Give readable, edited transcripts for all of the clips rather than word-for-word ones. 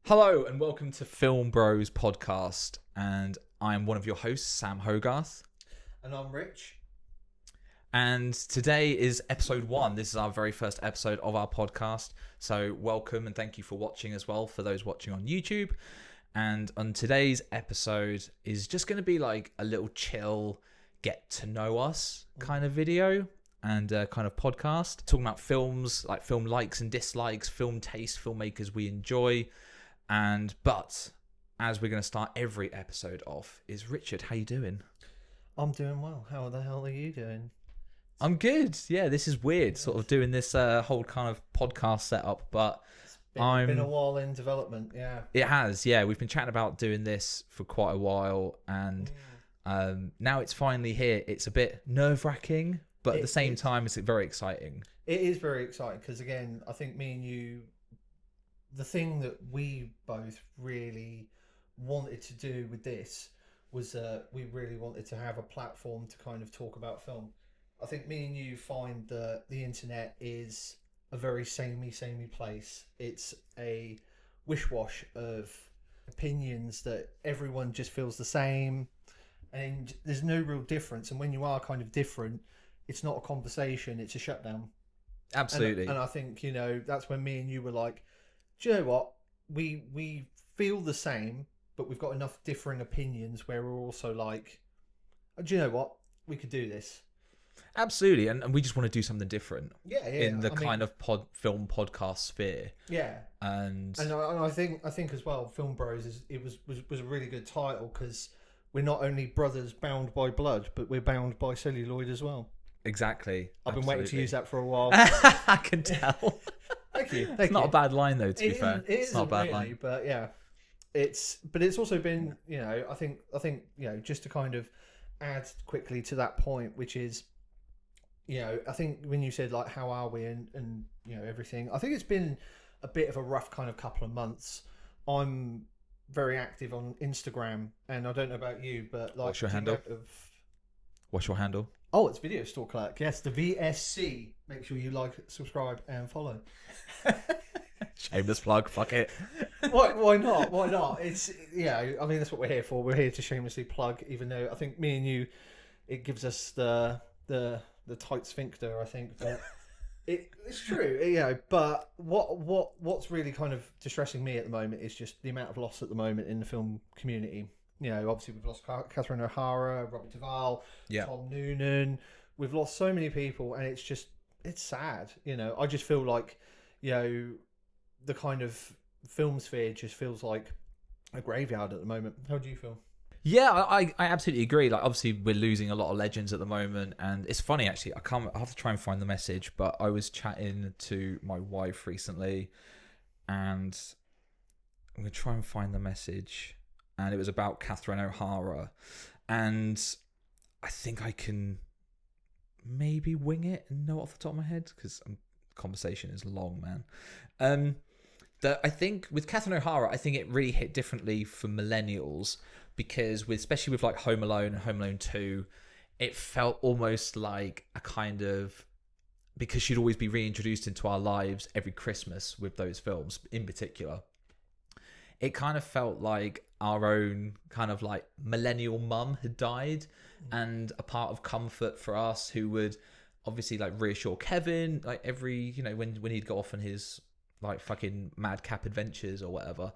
Hello and welcome to Film Bros podcast, and I'm one of your hosts, Sam Hogarth. And I'm Rich. And today is episode 1. This is our very first episode of our podcast. So welcome and thank you for watching as well, for those watching on YouTube. And on today's episode is just going to be like a little chill, get to know us kind of video and kind of podcast. Talking about films, like film likes and dislikes, film taste, filmmakers we enjoy. But as we're going to start every episode off, is Richard, how you doing? I'm doing well. How the hell are you doing? I'm good. Yeah, this is weird, sort of doing this whole kind of podcast setup, but It's been a while in development, yeah. It has, yeah. We've been chatting about doing this for quite a while, and now it's finally here. It's a bit nerve-wracking, but at the same time, it's very exciting. It is very exciting because, again, I think me and you, the thing that we both really wanted to do with this was we really wanted to have a platform to kind of talk about film. I think me and you find that the internet is a very samey place. It's a wish-wash of opinions that everyone just feels the same, and there's no real difference. And when you are kind of different, it's not a conversation, it's a shutdown. Absolutely. And I think, you know, that's when me and you were like, do you know what? We feel the same, but we've got enough differing opinions where we're also like, do you know what? We could do this. Absolutely, and we just want to do something different. Yeah. In the kind of film podcast sphere. Yeah. And I think as well, Film Bros was a really good title because we're not only brothers bound by blood, but we're bound by celluloid as well. But I've been waiting to use that for a while. I can tell. Thank you. It's not a bad line though, to be fair. It's not a bad really, line. But yeah, it's also been, you know, I think you know, just to kind of add quickly to that point, which is, you know, I think when you said like how are we and you know everything, I think it's been a bit of a rough kind of couple of months. I'm very active on Instagram, and I don't know about you, but like, what's your handle? What's your handle? Oh, it's Video Store Clerk. Yes, the VSC. Make sure you like, subscribe, and follow. Shameless plug. Fuck it. Why not? Why not? It's, yeah. I mean, that's what we're here for. We're here to shamelessly plug. Even though I think me and you, it gives us the tight sphincter. I think, but it's true. You know, but what's really kind of distressing me at the moment is just the amount of loss at the moment in the film community. You know, obviously we've lost Catherine O'Hara, Robert Duvall, Tom Noonan. We've lost so many people, and it's sad. You know, I just feel like, you know, the kind of film sphere just feels like a graveyard at the moment. How do you feel? Yeah, I absolutely agree. Like, obviously, we're losing a lot of legends at the moment, and it's funny actually. I have to try and find the message, but I was chatting to my wife recently, and I'm gonna try and find the message. And it was about Catherine O'Hara, and I think I can maybe wing it and know off the top of my head because conversation is long, man. I think with Catherine O'Hara, I think it really hit differently for millennials because especially with like Home Alone and Home Alone 2, it felt almost like a kind of, because she'd always be reintroduced into our lives every Christmas with those films in particular. It kind of felt like our own kind of like millennial mum had died, and a part of comfort for us who would obviously like reassure Kevin like every, you know, when he'd go off on his like fucking madcap adventures or whatever.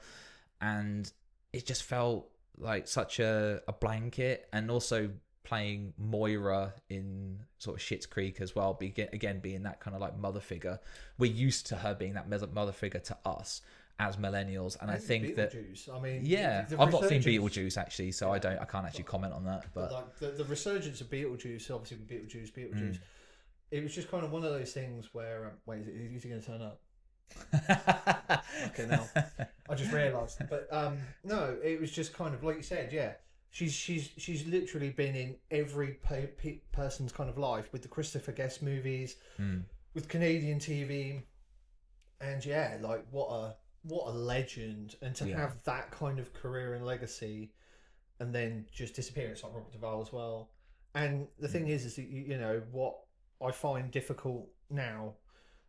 And it just felt like such a blanket, and also playing Moira in sort of Schitt's Creek as well, again being that kind of like mother figure. We're used to her being that mother figure to us as millennials, and I think that, I mean, yeah, I've not seen Beetlejuice actually, so I can't actually comment on that. But like the resurgence of Beetlejuice, obviously with Beetlejuice, it was just kind of one of those things where wait, is he going to turn up? Okay, now I just realised, but no, it was just kind of like you said, yeah. She's literally been in every person's kind of life, with the Christopher Guest movies, with Canadian TV, and yeah, like what a legend, and to have that kind of career and legacy, and then just disappear. It's like Robert Duvall as well. And the thing is that, you know, what I find difficult now,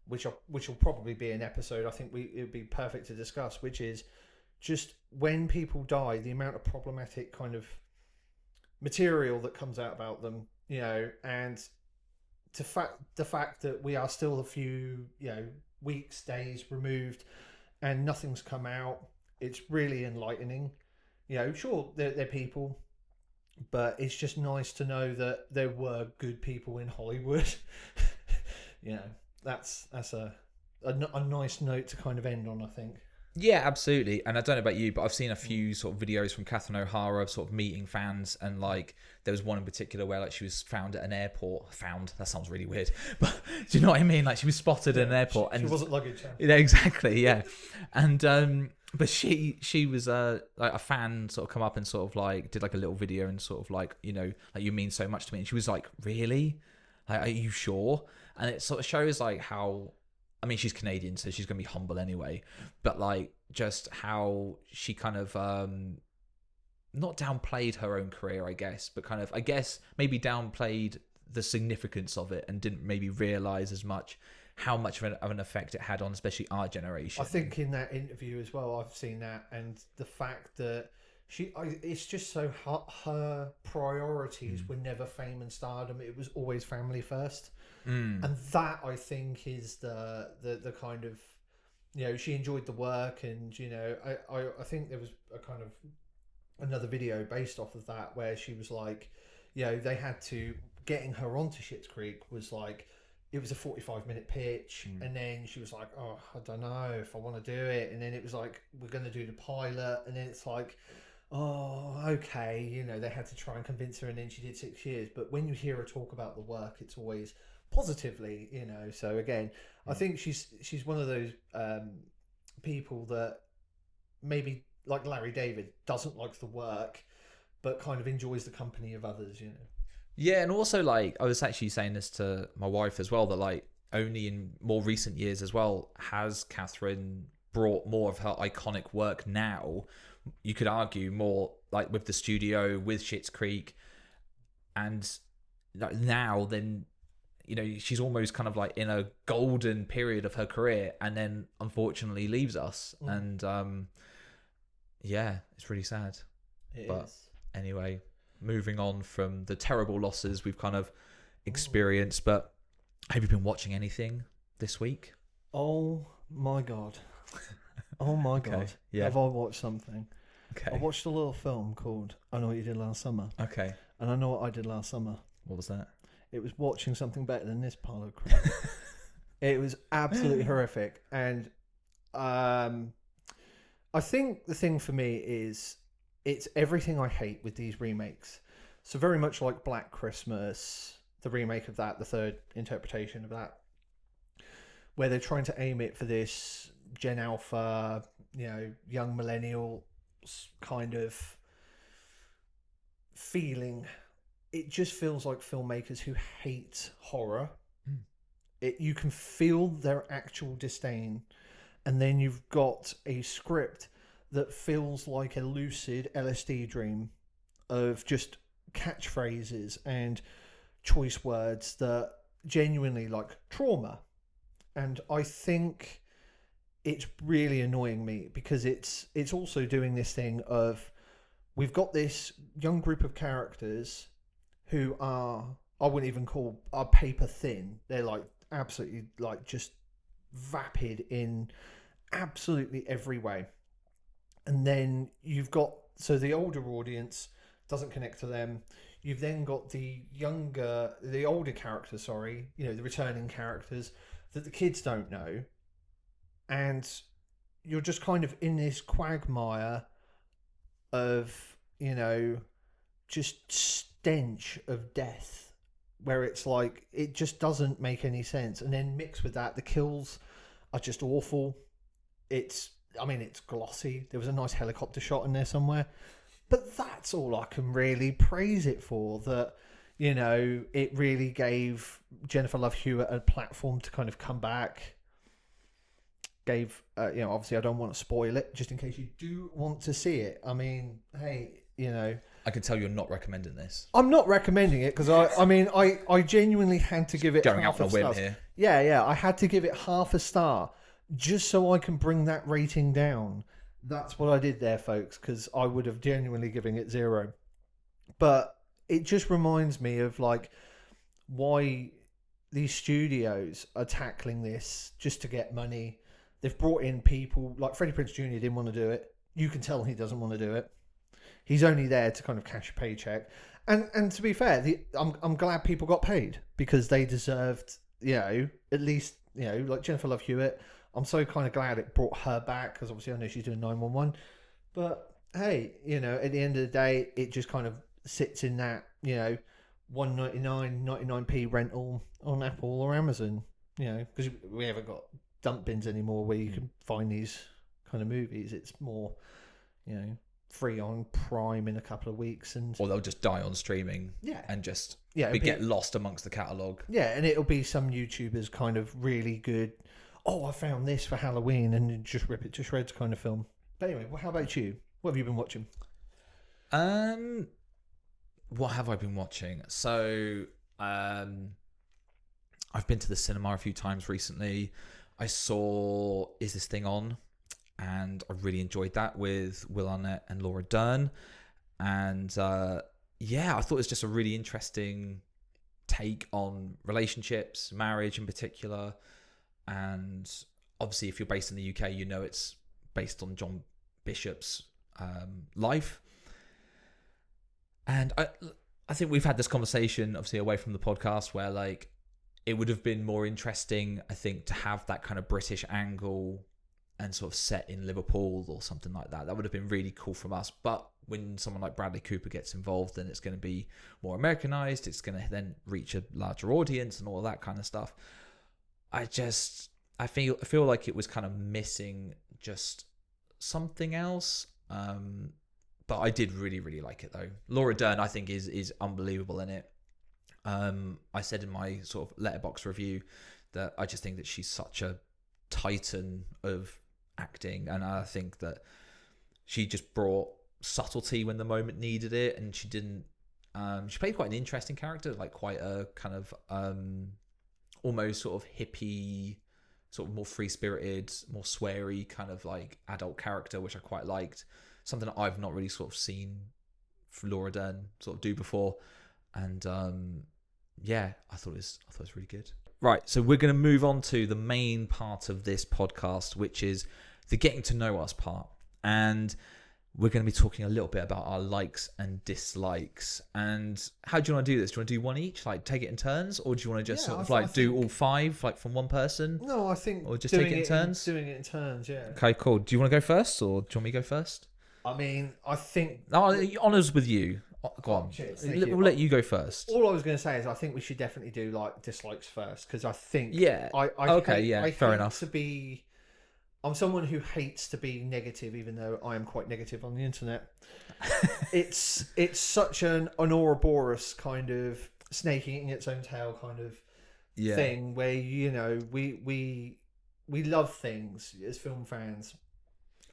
which will probably be an episode I think it would be perfect to discuss, which is just when people die, the amount of problematic kind of material that comes out about them, and the fact that we are still a few, weeks, days removed, and nothing's come out. It's really enlightening. Sure, they're people, but it's just nice to know that there were good people in Hollywood. That's a nice note to kind of end on, I think. Yeah, absolutely. And I don't know about you, but I've seen a few sort of videos from Catherine O'Hara sort of meeting fans, and like there was one in particular where like she was found at an airport. Found, that sounds really weird, but do you know what I mean? Like she was spotted at an airport, and she wasn't luggage. Yeah, exactly. Yeah, and but she was like a fan sort of come up and sort of like did like a little video and sort of like, like, you mean so much to me, and she was like, really? Like, are you sure? And it sort of shows like how, I mean, she's Canadian, so she's going to be humble anyway. But like, just how she kind of not downplayed her own career, I guess, but kind of, I guess, maybe downplayed the significance of it and didn't maybe realize as much how much of an effect it had on, especially our generation. I think in that interview as well, I've seen that, and the fact that it's just so her priorities were never fame and stardom. It was always family first. And that, I think, is the kind of, she enjoyed the work, and I think there was a kind of another video based off of that where she was like, they had to, getting her onto Schitt's Creek was like, it was a 45-minute pitch, and then she was like, oh, I don't know if I want to do it, and then it was like, we're going to do the pilot, and then it's like, oh, okay, they had to try and convince her, and then she did 6 years. But when you hear her talk about the work, it's always positively, so again, I think she's one of those people that maybe like Larry David doesn't like the work but kind of enjoys the company of others. Yeah, and also like I was actually saying this to my wife as well, that like only in more recent years as well has Catherine brought more of her iconic work now, you could argue, more like with the studio, with Schitt's Creek, and like now then she's almost kind of like in a golden period of her career, and then unfortunately leaves us. And yeah, it's really sad. It but is. Anyway, moving on from the terrible losses we've kind of experienced, but have you been watching anything this week? Oh my god. Oh my god. Okay. Yeah. Have I watched something? Okay. I watched a little film called I Know What You Did Last Summer. Okay. And I know what I did last summer. What was that? It was watching something better than this pile of crap. It was absolutely horrific. And I think the thing for me is it's everything I hate with these remakes. So very much like Black Christmas, the remake of that, the third interpretation of that, where they're trying to aim it for this Gen Alpha, young millennial kind of feeling. It just feels like filmmakers who hate horror. You can feel their actual disdain, and then you've got a script that feels like a lucid LSD dream of just catchphrases and choice words that genuinely like trauma. And I think it's really annoying me because it's also doing this thing of, we've got this young group of characters who are, I wouldn't even call, are paper thin. They're like absolutely like just vapid in absolutely every way. And then you've got, so the older audience doesn't connect to them. You've then got the older characters, the returning characters that the kids don't know. And you're just kind of in this quagmire of, just stench of death, where it's like, it just doesn't make any sense. And then mixed with that, the kills are just awful. It's glossy. There was a nice helicopter shot in there somewhere. But that's all I can really praise it for, that, it really gave Jennifer Love Hewitt a platform to kind of come back. Gave, obviously I don't want to spoil it, just in case you do want to see it. I mean, hey, I can tell you're not recommending this. I'm not recommending it because I genuinely had to give it going half out on a whim stars. here. Yeah, I had to give it half a star just so I can bring that rating down. That's what I did there, folks, because I would have genuinely given it 0. But it just reminds me of like why these studios are tackling this just to get money. They've brought in people like Freddie Prinze Jr. didn't want to do it. You can tell he doesn't want to do it. He's only there to kind of cash a paycheck. And to be fair, I'm glad people got paid because they deserved, at least, like Jennifer Love Hewitt. I'm so kind of glad it brought her back because obviously I know she's doing 911. But hey, at the end of the day, it just kind of sits in that, $1.99, 99p rental on Apple or Amazon, because we haven't got dump bins anymore where you can find these kind of movies. It's more, free on Prime in a couple of weeks, or they'll just die on streaming. Yeah, and just get lost amongst the catalogue. Yeah, and it'll be some YouTubers kind of really good. Oh, I found this for Halloween, and just rip it to shreds kind of film. But anyway, how about you? What have you been watching? What have I been watching? So, I've been to the cinema a few times recently. I saw Is This Thing On? And I really enjoyed that with Will Arnett and Laura Dern. And I thought it was just a really interesting take on relationships, marriage in particular. And obviously, if you're based in the UK, it's based on John Bishop's life. And I think we've had this conversation, obviously, away from the podcast, where like it would have been more interesting, I think, to have that kind of British angle and sort of set in Liverpool or something like that. That would have been really cool from us. But when someone like Bradley Cooper gets involved, then it's going to be more Americanized. It's going to then reach a larger audience and all that kind of stuff. I feel like it was kind of missing just something else. But I did really, really like it though. Laura Dern, I think, is unbelievable in it. I said in my sort of Letterboxd review that I just think that she's such a titan of acting, and I think that she just brought subtlety when the moment needed it, and she didn't. She played quite an interesting character, like quite a kind of almost sort of hippie, sort of more free-spirited, more sweary kind of like adult character, which I quite liked. Something that I've not really sort of seen Laura Dern sort of do before, and I thought it was really good. Right, so we're going to move on to the main part of this podcast, which is the getting to know us part. And we're going to be talking a little bit about our likes and dislikes. And how do you want to do this? Do you want to do one each, like take it in turns? Or do you want to just do all 5, like from one person? No, I think... Or just take it in turns? Doing it in turns, yeah. Okay, cool. Do you want to go first, or do you want me to go first? I mean, I think... Oh, honours with you. Go on. Cheers, we'll let you go first. All I was going to say is I think we should definitely do like dislikes first, because I think fair enough. I'm someone who hates to be negative, even though I am quite negative on the internet. it's such an Ouroboros kind of snake eating its own tail kind of thing, where we love things as film fans,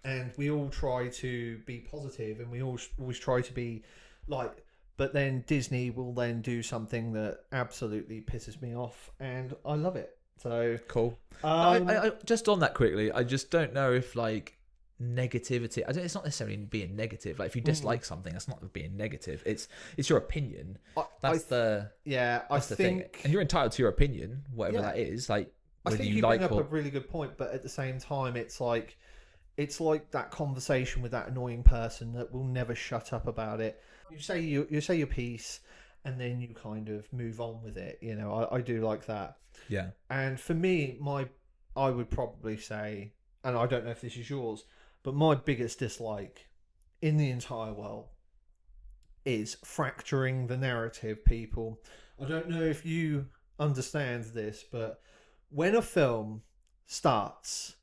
and we all try to be positive, and we always try to be like, but then Disney will then do something that absolutely pisses me off, and I love it. So cool. I just on that quickly, I just don't know if like negativity. It's not necessarily being negative. Like if you dislike something, that's not being negative. It's your opinion. That's the thing, and you're entitled to your opinion, whatever that is. Like I think you bring up a really good point, but at the same time, it's like that conversation with that annoying person that will never shut up about it. You say your piece, and then you kind of move on with it. I do like that. Yeah. And for me, I would probably say, and I don't know if this is yours, but my biggest dislike in the entire world is fracturing the narrative, people. I don't know if you understand this, but when a film starts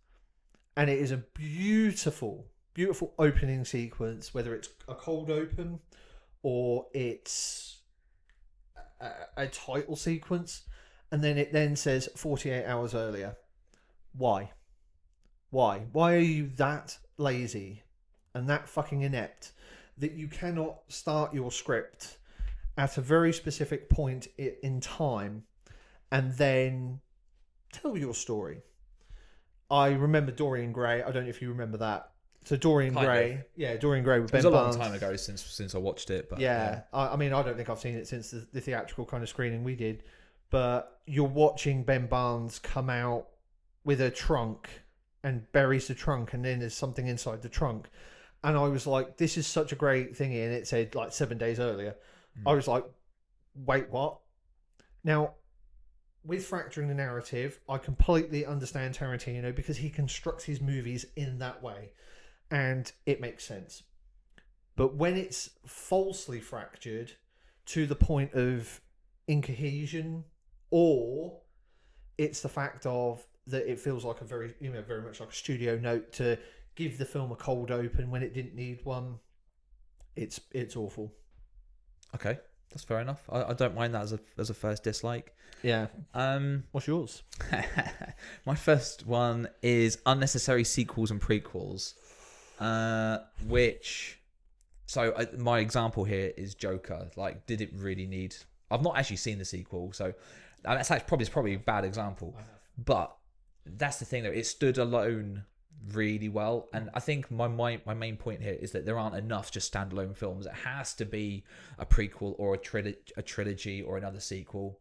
and it is a beautiful, beautiful opening sequence, whether it's a cold open or it's a title sequence, and then it then says 48 hours earlier. Why? Why are you that lazy and that fucking inept that you cannot start your script at a very specific point in time and then tell your story? I remember Dorian Gray. I don't know if you remember that So Dorian Kind Gray, of. Dorian Gray with It was Ben a long Barnes. time ago since I watched it, but Yeah, I mean, I don't think I've seen it since the theatrical kind of screening we did. But you're watching Ben Barnes come out with a trunk and buries the trunk, and then there's something inside the trunk. And I was like, this is such a great thing. And it said like 7 days earlier. I was like, wait, what? Now, with fracturing the narrative, I completely understand Tarantino because he constructs his movies in that way. And it makes sense. But when it's falsely fractured to the point of incohesion, or it's the fact of that it feels like a very much like a studio note to give the film a cold open when it didn't need one. It's awful. okay, that's fair enough. I don't mind that as a first dislike. Yeah. What's yours? My first one is unnecessary sequels and prequels, which. So my example here is Joker. Like, did it really need? I've not actually seen the sequel, so that's actually probably a bad example. But that's the thing, though. It stood alone really well, and I think my main point here is that there aren't enough just standalone films. It has to be a prequel or a trilogy or another sequel.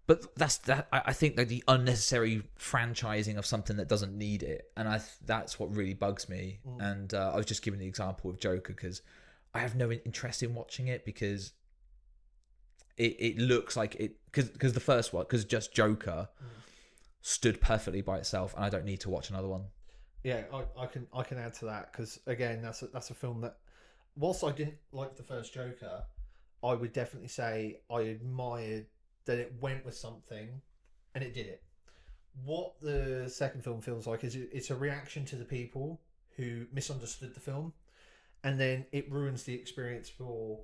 But that's that. I think that the unnecessary franchising of something that doesn't need it, and that's what really bugs me. And I was just giving the example of Joker because I have no interest in watching it because it looks like it because the first one because just Joker stood perfectly by itself, and I don't need to watch another one. Yeah, I can add to that because again, that's a film that, whilst I didn't like the first Joker, I would definitely say I admired that it went with something, and it did it. What the second film feels like is it's a reaction to the people who misunderstood the film, and then it ruins the experience for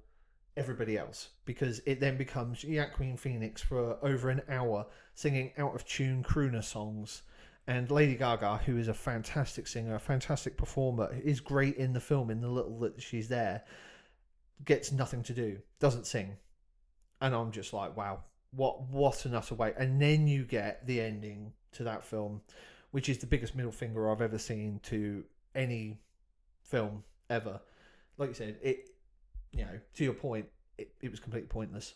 everybody else because it then becomes Joaquin Phoenix for over an hour singing out of tune crooner songs, and Lady Gaga, who is a fantastic singer, a fantastic performer, is great in the film in the little that she's there, gets nothing to do, doesn't sing, and I'm just like, wow, what an utter way. And then you get the ending to that film, which is the biggest middle finger I've ever seen to any film ever. Like you said, it, to your point, it was completely pointless.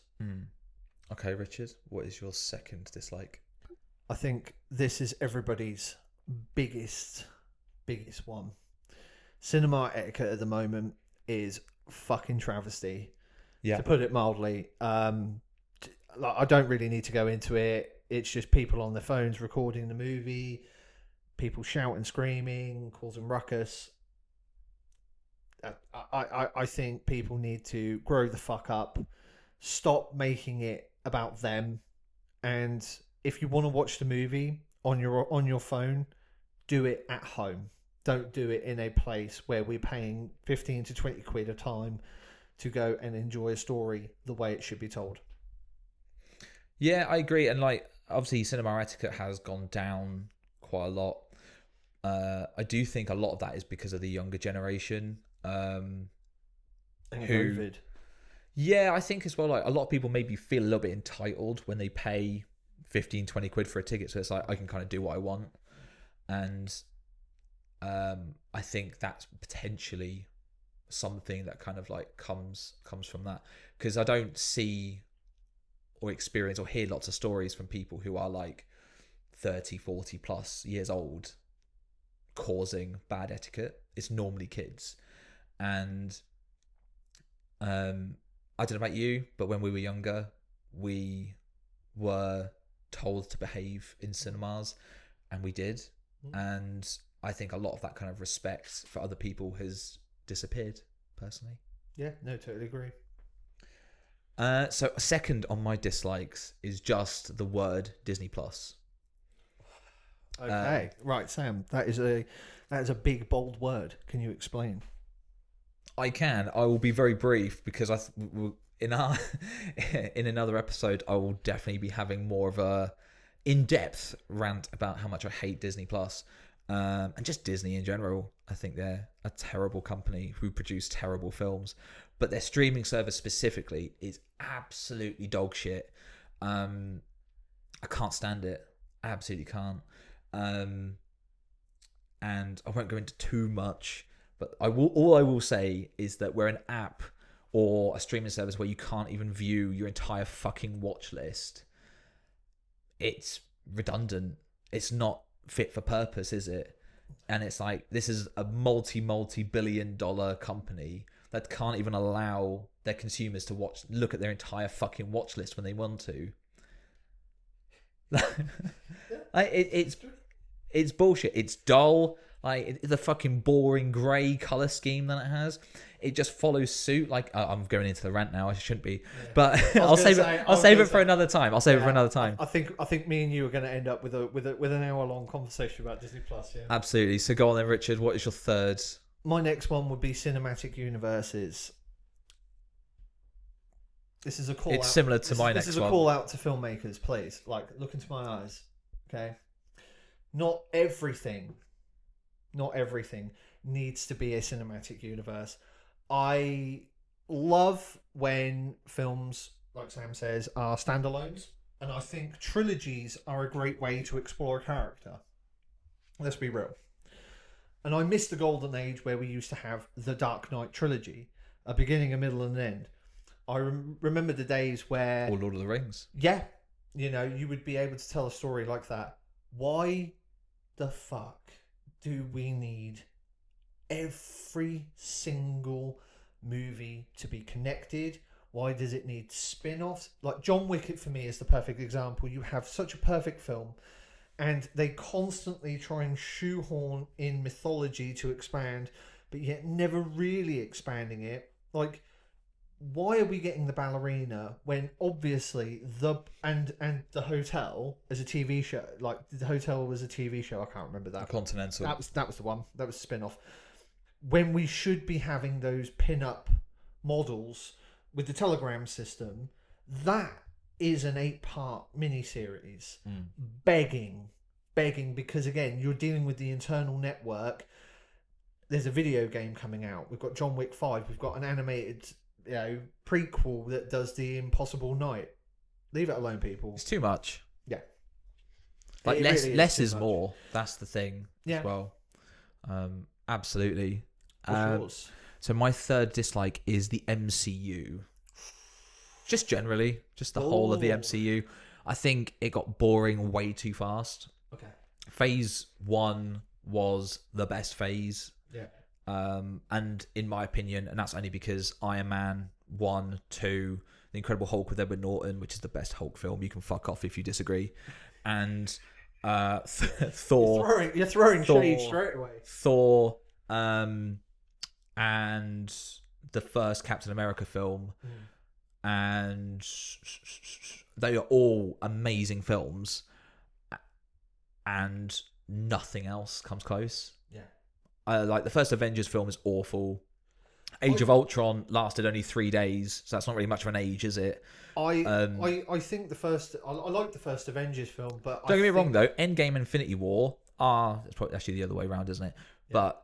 Okay, Richard, what is your second dislike? I think this is everybody's biggest one. Cinema etiquette at the moment is fucking travesty, Yeah. to put it mildly. I don't really need to go into it. It's just people on their phones recording the movie, people shouting, screaming, causing ruckus. I think people need to grow the fuck up, stop making it about them, and if you want to watch the movie on your phone, do it at home. Don't do it in a place where we're paying 15 to 20 quid a time to go and enjoy a story the way it should be told. Yeah, I agree. And like, obviously, cinema etiquette has gone down quite a lot. I do think a lot of that is because of the younger generation. And COVID. Yeah, I think as well, like a lot of people maybe feel a little bit entitled when they pay 15, 20 quid for a ticket. So it's like, I can kind of do what I want. And I think that's potentially something that kind of like comes from that. Because I don't see or experience or hear lots of stories from people who are like 30, 40 plus years old causing bad etiquette. It's normally kids. And I don't know about you, but when we were younger, we were told to behave in cinemas, and we did. And I think a lot of that kind of respect for other people has disappeared, personally. Yeah, no, totally agree. So second on my dislikes is just the word Disney Plus. Okay, right, Sam. That is a big bold word. Can you explain? I will be very brief because in another episode I will definitely be having more of a in-depth rant about how much I hate Disney Plus, and just Disney in general. I think they're a terrible company who produce terrible films, but their streaming service specifically is absolutely dog shit. I can't stand it. I absolutely can't. And I won't go into too much, But all I will say is that we're an app or a streaming service where you can't even view your entire fucking watch list. It's redundant. It's not fit for purpose, is it? And it's like, this is a multi-billion-dollar company that can't even allow their consumers to look at their entire fucking watch list when they want to. Like, it's bullshit. It's dull. Like, the fucking boring grey colour scheme that it has. It just follows suit. Like, I'm going into the rant now. I shouldn't be, but I'll save it for another time. I'll save it for another time. I think me and you are going to end up with an hour-long conversation about Disney Plus. Yeah, absolutely. So go on then, Richard. What is your third? My next one would be cinematic universes. This is a call. It's similar to my next one. This is a call out to filmmakers, please. Like, look into my eyes. Okay, not everything needs to be a cinematic universe. I love when films, like Sam says, are standalones, and I think trilogies are a great way to explore a character. Let's be real. And I miss the golden age where we used to have the Dark Knight trilogy, a beginning, a middle, and an end. I remember the days where... Or Lord of the Rings. Yeah. You know, you would be able to tell a story like that. Why the fuck do we need every single movie to be connected? Why does it need spin-offs? Like, John Wick, for me, is the perfect example. You have such a perfect film, and they constantly try and shoehorn in mythology to expand, but yet never really expanding it. Like, why are we getting the ballerina when obviously the hotel as a TV show, like the hotel was a TV show? I can't remember that. The Continental. That was the one. That was a spin-off. When we should be having those pin-up models with the telegram system, that is an 8-part miniseries. Begging, because again, you're dealing with the internal network. There's a video game coming out. We've got John Wick 5. We've got an animated, prequel that does the Impossible Night. Leave it alone, people. It's too much. Yeah. Like, less is more. That's the thing as well. Absolutely. What's yours? So my third dislike is the MCU. Just generally, just the whole of the MCU. I think it got boring way too fast. Okay. Phase 1 was the best phase. Yeah. And in my opinion, and that's only because Iron Man 1, 2, The Incredible Hulk with Edward Norton, which is the best Hulk film. You can fuck off if you disagree. And Thor. You're throwing shade straight away. Thor, and the first Captain America film. And they are all amazing films. And nothing else comes close. Yeah. Like, the first Avengers film is awful. Age of Ultron lasted only 3 days, so that's not really much of an age, is it? I think the first... I like the first Avengers film, but... Don't get me wrong, though. Endgame, Infinity War are... It's probably actually the other way around, isn't it? Yeah. But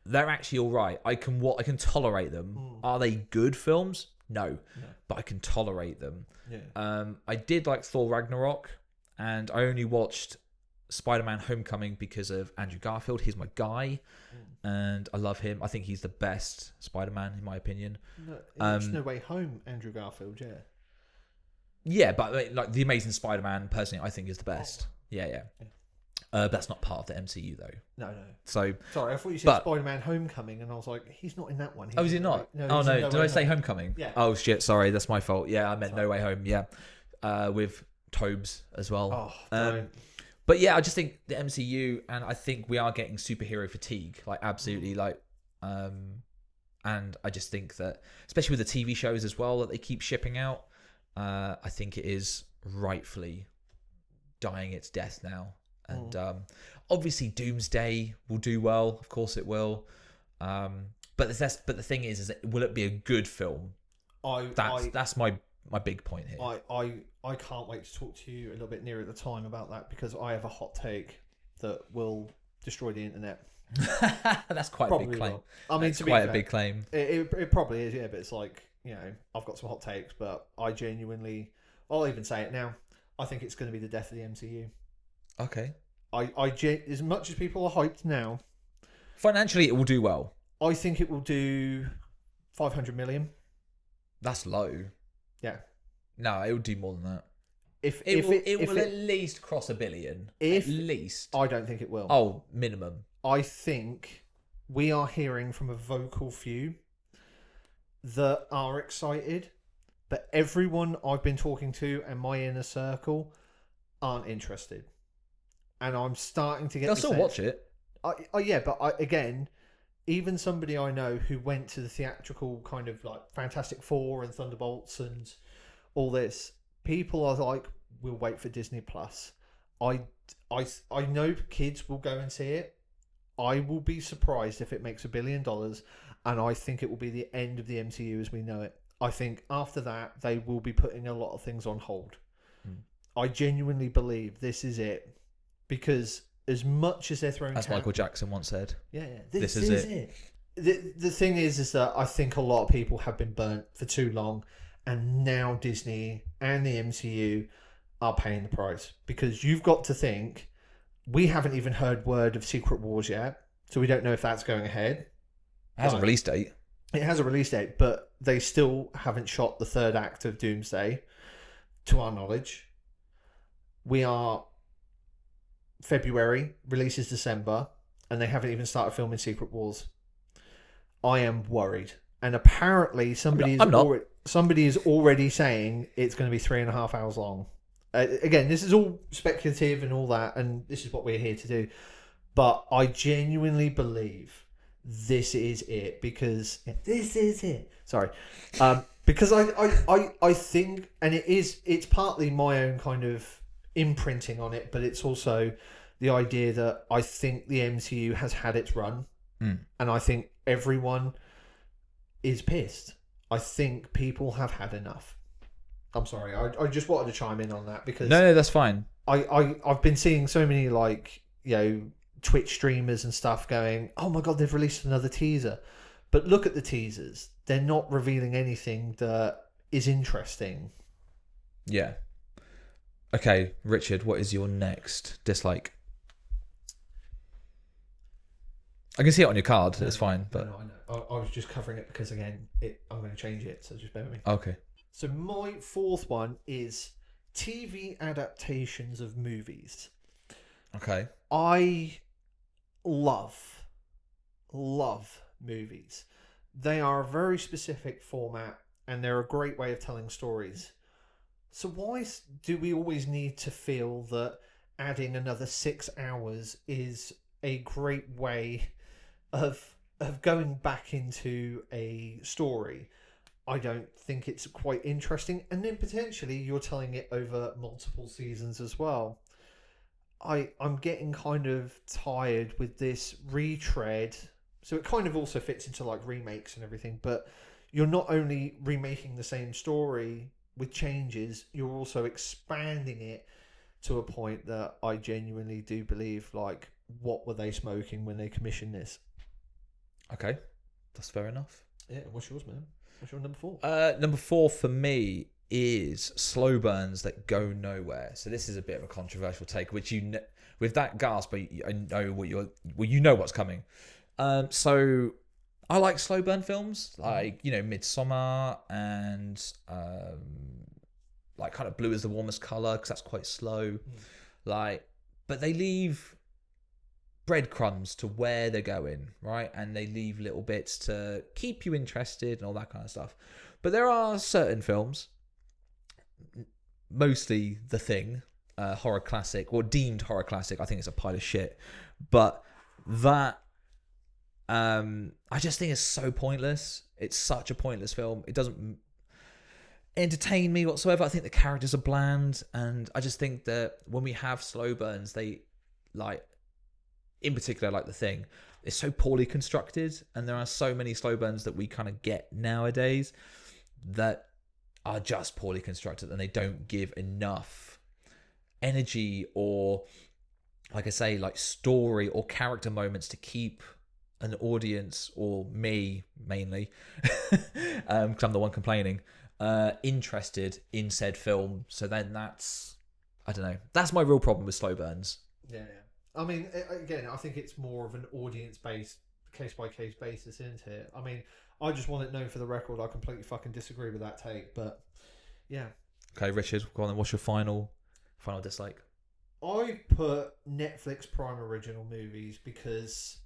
they're actually all right. I can tolerate them. Are they good films? No. But I can tolerate them. Yeah. I did like Thor Ragnarok, and I only watched Spider-Man Homecoming because of Andrew Garfield. He's my guy, and I love him. I think he's the best Spider-Man in my opinion. There's No Way Home, Andrew Garfield. Yeah, but like the Amazing Spider-Man, personally, I think is the best. Yeah. That's not part of the MCU though. No. So sorry, I thought you said Spider-Man Homecoming, and I was like, he's not in that one. Is he not? No. Did I say Homecoming? Yeah. Oh shit, sorry, that's my fault. Yeah, I meant No Way Home. Yeah, with Tobes as well. But yeah, I just think the MCU, and I think we are getting superhero fatigue, like absolutely, like, and I just think that, especially with the TV shows as well that they keep shipping out, I think it is rightfully dying its death now. And obviously, Doomsday will do well, of course it will. But the thing is will it be a good film? That's my big point here. I can't wait to talk to you a little bit nearer at the time about that, because I have a hot take that will destroy the internet. That's quite probably a big claim. Will. I mean, it's quite a big claim. It probably is, yeah. But it's like, I've got some hot takes, but I'll even say it now. I think it's going to be the death of the MCU. Okay. As much as people are hyped now, Financially, it will do well. I think it will do 500 million. That's low. Yeah. No, it will do more than that. It will at least cross $1 billion. At least. I don't think it will. Oh, minimum. I think we are hearing from a vocal few that are excited, but everyone I've been talking to and my inner circle aren't interested. And I'm starting to get. They'll still watch it. Yeah, but again, even somebody I know who went to the theatrical kind of like Fantastic Four and Thunderbolts and all this, people are like, we'll wait for Disney Plus. I know kids will go and see it. I will be surprised if it makes $1 billion, and I think it will be the end of the MCU as we know it. I think after that they will be putting a lot of things on hold. I genuinely believe this is it, because as much as they're throwing, as Michael Jackson once said, this is it. The thing is that I think a lot of people have been burnt for too long, and now Disney and the MCU are paying the price, because you've got to think, we haven't even heard word of Secret Wars yet, so we don't know if that's going ahead. It has a release date. It has a release date, but they still haven't shot the third act of Doomsday, to our knowledge. We are February, release is December, and they haven't even started filming Secret Wars. I am worried. And apparently somebody is already saying it's going to be 3.5 hours long. Again, this is all speculative and all that, and this is what we're here to do. But I genuinely believe this is it, because this is it. Sorry. Because I think, and it's partly my own kind of imprinting on it, but it's also the idea that I think the MCU has had its run, and I think everyone is pissed. I think people have had enough. I'm sorry, I just wanted to chime in on that, because no, that's fine. I've been seeing so many Twitch streamers and stuff going, oh my god, they've released another teaser. But look at the teasers. They're not revealing anything that is interesting. Yeah. Okay, Richard, what is your next dislike? I can see it on your card. It's fine. But no, I know. I was just covering it because, again, I'm going to change it. So just bear with me. Okay. So my fourth one is TV adaptations of movies. Okay. I love movies. They are a very specific format, and they're a great way of telling stories. So why do we always need to feel that adding another 6 hours is a great way of going back into a story? I don't think it's quite interesting, and then potentially you're telling it over multiple seasons as well. I'm getting kind of tired with this retread. So it kind of also fits into like remakes and everything, but you're not only remaking the same story with changes, you're also expanding it to a point that I genuinely do believe, like, what were they smoking when they commissioned this? Okay, that's fair enough. Yeah, what's yours, man? What's your number 4? Number 4 for me is slow burns that go nowhere. So this is a bit of a controversial take, which with that gasp, I know you know what's coming. So I like slow burn films, like Midsommar and like kind of Blue is the Warmest Color, because that's quite slow. But they leave breadcrumbs to where they're going, right? And they leave little bits to keep you interested and all that kind of stuff. But there are certain films, mostly The Thing, horror classic, or deemed horror classic. I think it's a pile of shit. But that, I just think it's so pointless. It's such a pointless film. It doesn't entertain me whatsoever. I think the characters are bland, and I just think that when we have slow burns, they in particular, like The Thing, it's so poorly constructed, and there are so many slow burns that we kind of get nowadays that are just poorly constructed, and they don't give enough energy or, like I say, like story or character moments to keep an audience, or me mainly, because I'm the one complaining, interested in said film. So then that's my real problem with slow burns. Yeah. I mean, again, I think it's more of an audience-based case by case basis, isn't it? I mean, I just want it known for the record. I completely fucking disagree with that take, but yeah. Okay, Richard, go on then. What's your final dislike? I put Netflix Prime original movies because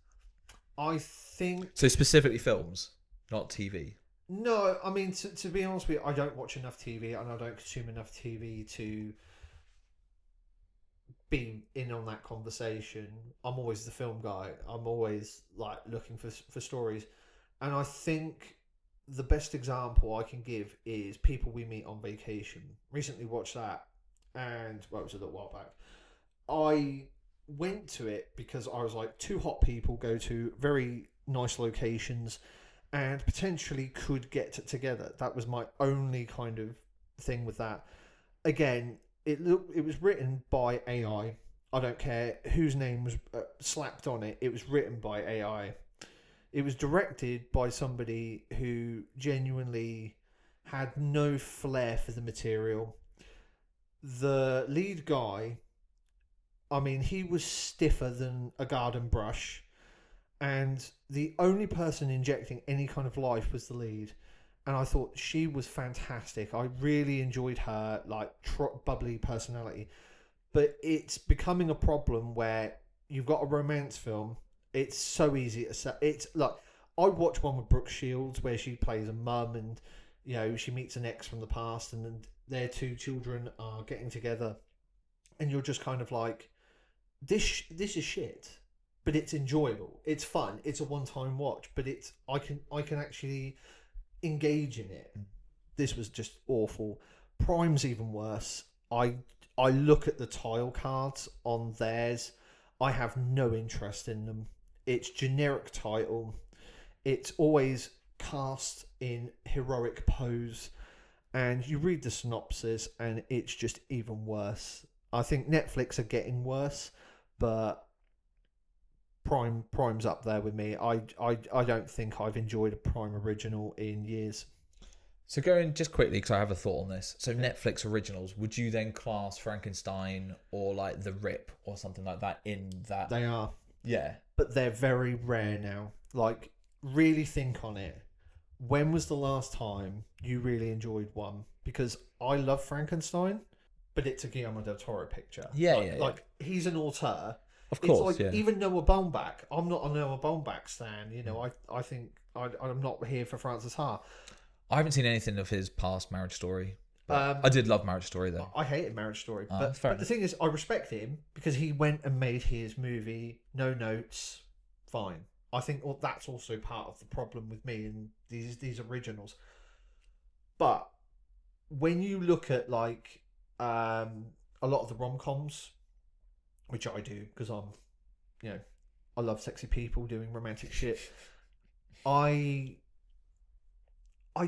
I think... So specifically films, not TV. No, I mean, to be honest with you, I don't watch enough TV and I don't consume enough TV to be in on that conversation. I'm always the film guy. I'm always like looking for stories. And I think the best example I can give is People We Meet on Vacation. Recently watched that, and well, it was a little while back. I went to it because I was like, two hot people go to very nice locations and potentially could get together. That was my only kind of thing with that. Again, it was written by AI. I don't care whose name was slapped on it. It was written by AI. It was directed by somebody who genuinely had no flair for the material. The lead guy, I mean, he was stiffer than a garden brush. And the only person injecting any kind of life was the lead. And I thought she was fantastic. I really enjoyed her, like, bubbly personality. But it's becoming a problem where you've got a romance film. It's so easy to say. It's like, I watched one with Brooke Shields where she plays a mum and, you know, she meets an ex from the past and then their two children are getting together. And you're just kind of like, this is shit. But it's enjoyable. It's fun. It's a one-time watch. But I can actually engage in it. This was just awful. Prime's even worse. I look at the tile cards on theirs. I have no interest in them. It's generic title. It's always cast in heroic pose. And you read the synopsis and it's just even worse. I think Netflix are getting worse, but Prime's up there with me. I don't think I've enjoyed a Prime original in years. So going just quickly, because I have a thought on this. So Netflix originals, would you then class Frankenstein or like The Rip or something like that in that? They are. Yeah. But they're very rare now. Like, really think on it. When was the last time you really enjoyed one? Because I love Frankenstein, but it's a Guillermo del Toro picture. Yeah. Like, he's an auteur. Of course, it's like, even Noah Baumbach. I'm not a Noah Baumbach stan. You know, I think I'm not here for Francis Ha. I haven't seen anything of his past Marriage Story. I did love Marriage Story, though. I hated Marriage Story. But the thing is, I respect him because he went and made his movie, no notes, fine. I think that's also part of the problem with me and these originals. But when you look at, like, a lot of the rom-coms, which I do because I love sexy people doing romantic shit. I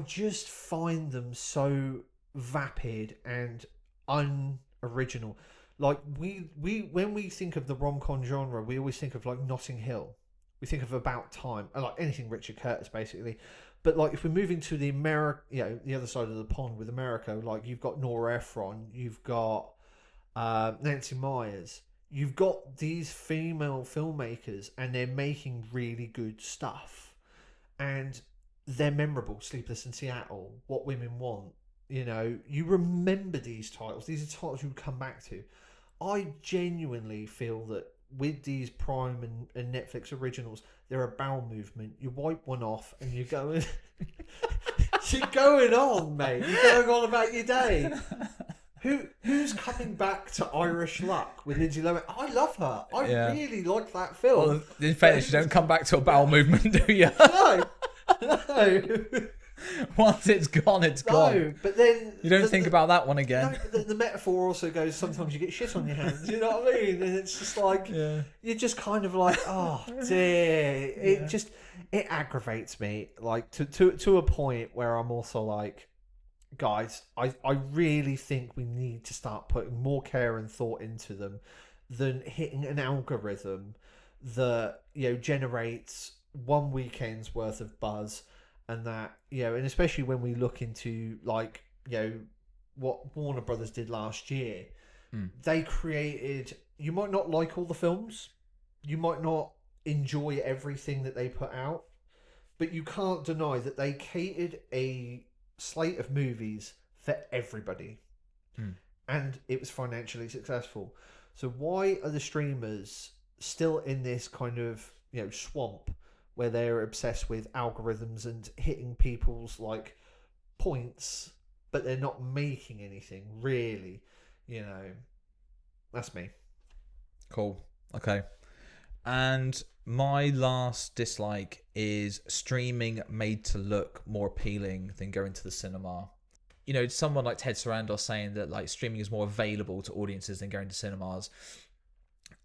just find them so vapid and unoriginal. Like we when we think of the rom-com genre, we always think of like Notting Hill. We think of About Time, like anything Richard Curtis, basically. But like if we're moving to the the other side of the pond with America, like you've got Nora Ephron, you've got Nancy Myers. You've got these female filmmakers and they're making really good stuff. And they're memorable. Sleepless in Seattle, What Women Want. You know, you remember these titles. These are titles you come back to. I genuinely feel that with these Prime and Netflix originals, they're a bowel movement. You wipe one off and you're going... you're going on, mate. You're going on about your day. Who's coming back to Irish Luck with Lindsay Lohan? I love her. I really like that film. Well, in fairness, you don't come back to a bowel movement, do you? No. Once it's gone, it's gone. No, but then... You don't think about that one again. No, but the metaphor also goes, sometimes you get shit on your hands. You know what I mean? And it's just like... Yeah. You're just kind of like, oh, dear. It aggravates me. Like, to a point where I'm also like... Guys, I really think we need to start putting more care and thought into them than hitting an algorithm that, generates one weekend's worth of buzz, and that, and especially when we look into like, what Warner Brothers did last year. They created, you might not like all the films, you might not enjoy everything that they put out, but you can't deny that they catered a slate of movies for everybody, Hmm. and it was financially successful. So why are the streamers still in this kind of swamp where they're obsessed with algorithms and hitting people's like points, but they're not making anything really? You know, that's me. Cool. Okay. And my last dislike is streaming made to look more appealing than going to the cinema. You know, someone like Ted Sarandos saying that like streaming is more available to audiences than going to cinemas.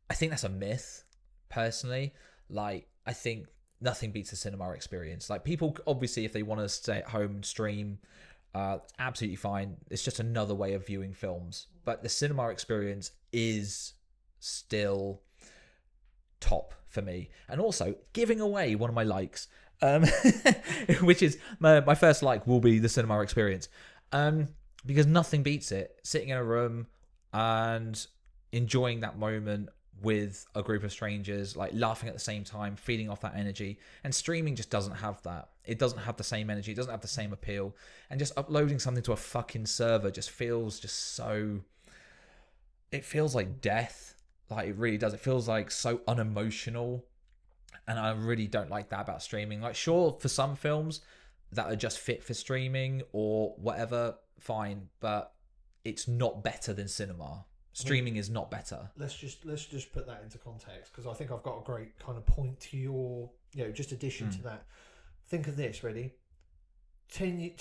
I think that's a myth, personally. Like, I think nothing beats the cinema experience. Like, people obviously, if they want to stay at home and stream, absolutely fine. It's just another way of viewing films. But the cinema experience is still top for me. And also giving away one of my likes, which is my first like will be the cinema experience, because nothing beats it. Sitting in a room and enjoying that moment with a group of strangers, like laughing at the same time, feeding off that energy. And streaming just doesn't have that. It doesn't have the same energy. It doesn't have the same appeal. And just uploading something to a fucking server just feels just so... It feels like death. Like, it really does. It feels like so unemotional. And I really don't like that about streaming. Like, sure, for some films that are just fit for streaming or whatever, fine. But it's not better than cinema. Streaming is not better. Let's just put that into context, because I think I've got a great kind of point to your just addition to that. Think of this, ready? 20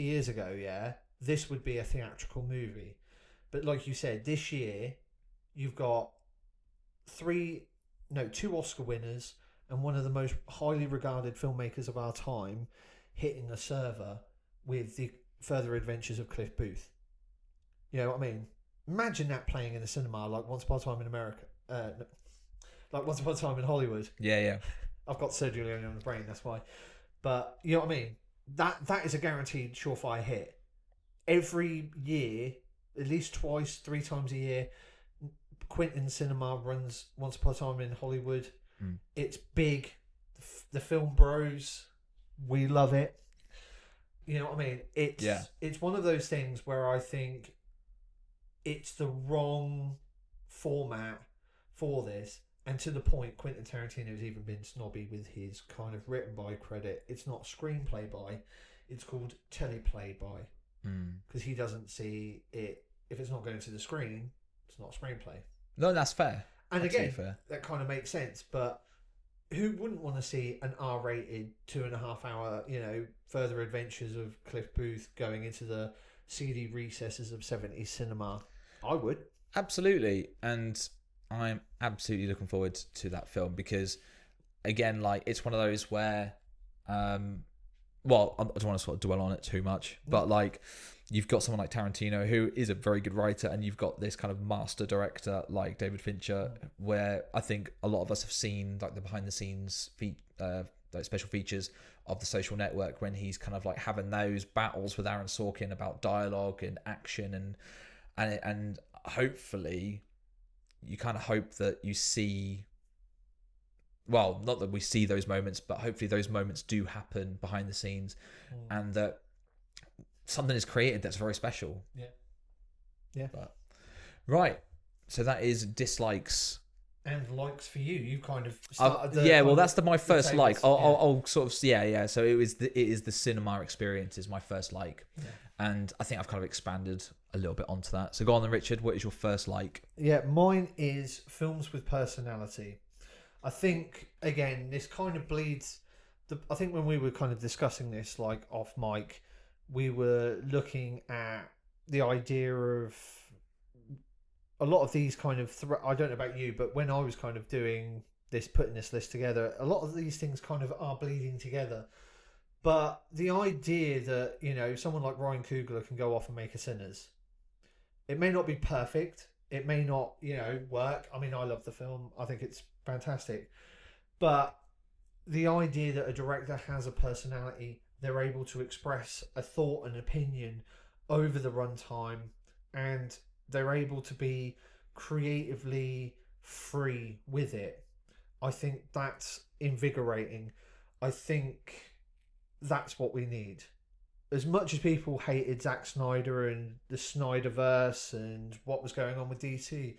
years ago, this would be a theatrical movie. But like you said, this year you've got two Oscar winners and one of the most highly regarded filmmakers of our time hitting a server with the further adventures of Cliff Booth. You know what I mean? Imagine that playing in a cinema like Once Upon a Time in America. Like Once Upon a Time in Hollywood. Yeah. I've got Sergio Leone on the brain, that's why. But you know what I mean? That is a guaranteed surefire hit. Every year, at least twice, 3 times a year, Quentin Cinema runs Once Upon a Time in Hollywood. It's big. The film bros, we love it. You know what I mean? It's one of those things where I think it's the wrong format for this, and to the point, Quentin Tarantino has even been snobby with his kind of written by credit. It's not screenplay by, it's called teleplay by, because he doesn't see it. If it's not going to the screen, it's not a screenplay. No, that's fair. And that's again, fair. That kind of makes sense. But who wouldn't want to see an R-rated 2.5 hour, further adventures of Cliff Booth going into the seedy recesses of 70s cinema? I would. Absolutely. And I'm absolutely looking forward to that film because, again, like, it's one of those where, well, I don't want to sort of dwell on it too much, but like, you've got someone like Tarantino who is a very good writer, and you've got this kind of master director like David Fincher, where I think a lot of us have seen like the behind the scenes like special features of The Social Network, when he's kind of like having those battles with Aaron Sorkin about dialogue and action, and hopefully you kind of hope that you see, well, not that we see those moments, but hopefully those moments do happen behind the scenes, and that something is created that's very special. Yeah. But, right. So that is dislikes. And likes for you. You kind of started that's my first like. I'll sort of yeah. So it is the cinema experience is my first like, and I think I've kind of expanded a little bit onto that. So go on then, Richard. What is your first like? Yeah, mine is films with personality. I think again this kind of bleeds. I think when we were kind of discussing this like off mic, we were looking at the idea of a lot of these kind of I don't know about you, but when I was kind of doing this, putting this list together, a lot of these things kind of are bleeding together. But the idea that someone like Ryan Coogler can go off and make a Sinners, it may not be perfect, it may not work. I mean, I love the film, I think it's fantastic, but the idea that a director has a personality, they're able to express a thought and opinion over the runtime, and they're able to be creatively free with it. I think that's invigorating. I think that's what we need. As much as people hated Zack Snyder and the Snyderverse and what was going on with DC,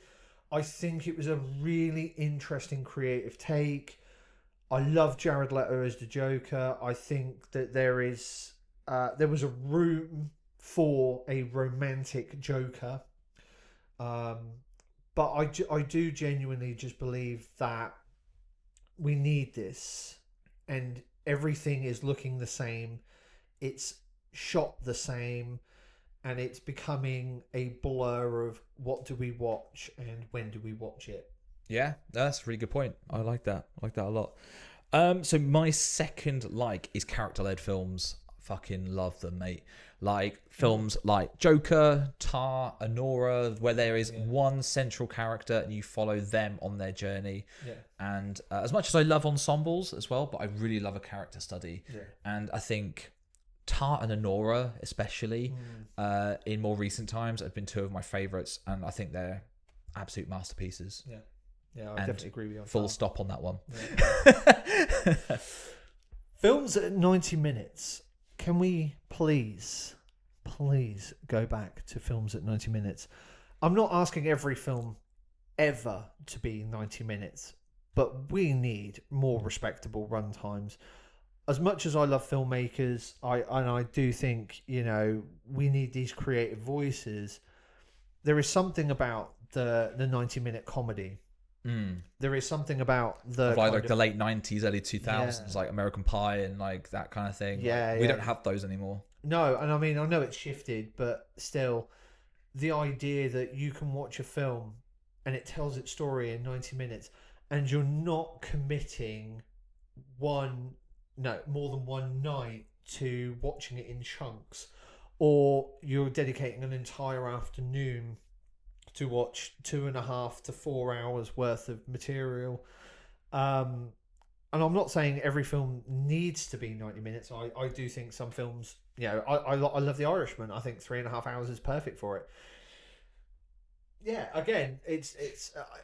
I think it was a really interesting creative take. I love Jared Leto as the Joker. I think that there was a room for a romantic Joker, um, but I do genuinely just believe that we need this, and everything is looking the same. It's shot the same, and it's becoming a blur of what do we watch and when do we watch it. Yeah, that's a really good point. I like that. I like that a lot. So my second is character-led films. Fucking love them, mate. Like films like Joker, Tar, Anora, where there is one central character and you follow them on their journey. Yeah. And as much as I love ensembles as well, but I really love a character study. Yeah. And I think Tar and Anora, especially in more recent times, have been two of my favourites, and I think they're absolute masterpieces. Yeah. Yeah, I definitely agree with you on Full that. stop on that one. Yeah. Films at 90 minutes. Can we please go back to films at 90 minutes? I'm not asking every film ever to be 90 minutes, but we need more respectable run times. As much as I love filmmakers, I do think, we need these creative voices. There is something about the 90-minute comedy. There is something about the the late 90s, early 2000s, like American Pie and like that kind of thing. Yeah, we don't have those anymore. No, and I mean, I know it's shifted, but still, the idea that you can watch a film and it tells its story in 90 minutes and you're not committing more than one night to watching it in chunks, or you're dedicating an entire afternoon to watch 2.5 to 4 hours worth of material. And I'm not saying every film needs to be 90 minutes. I do think some films, I love The Irishman. I think 3.5 hours is perfect for it. Yeah, again, it's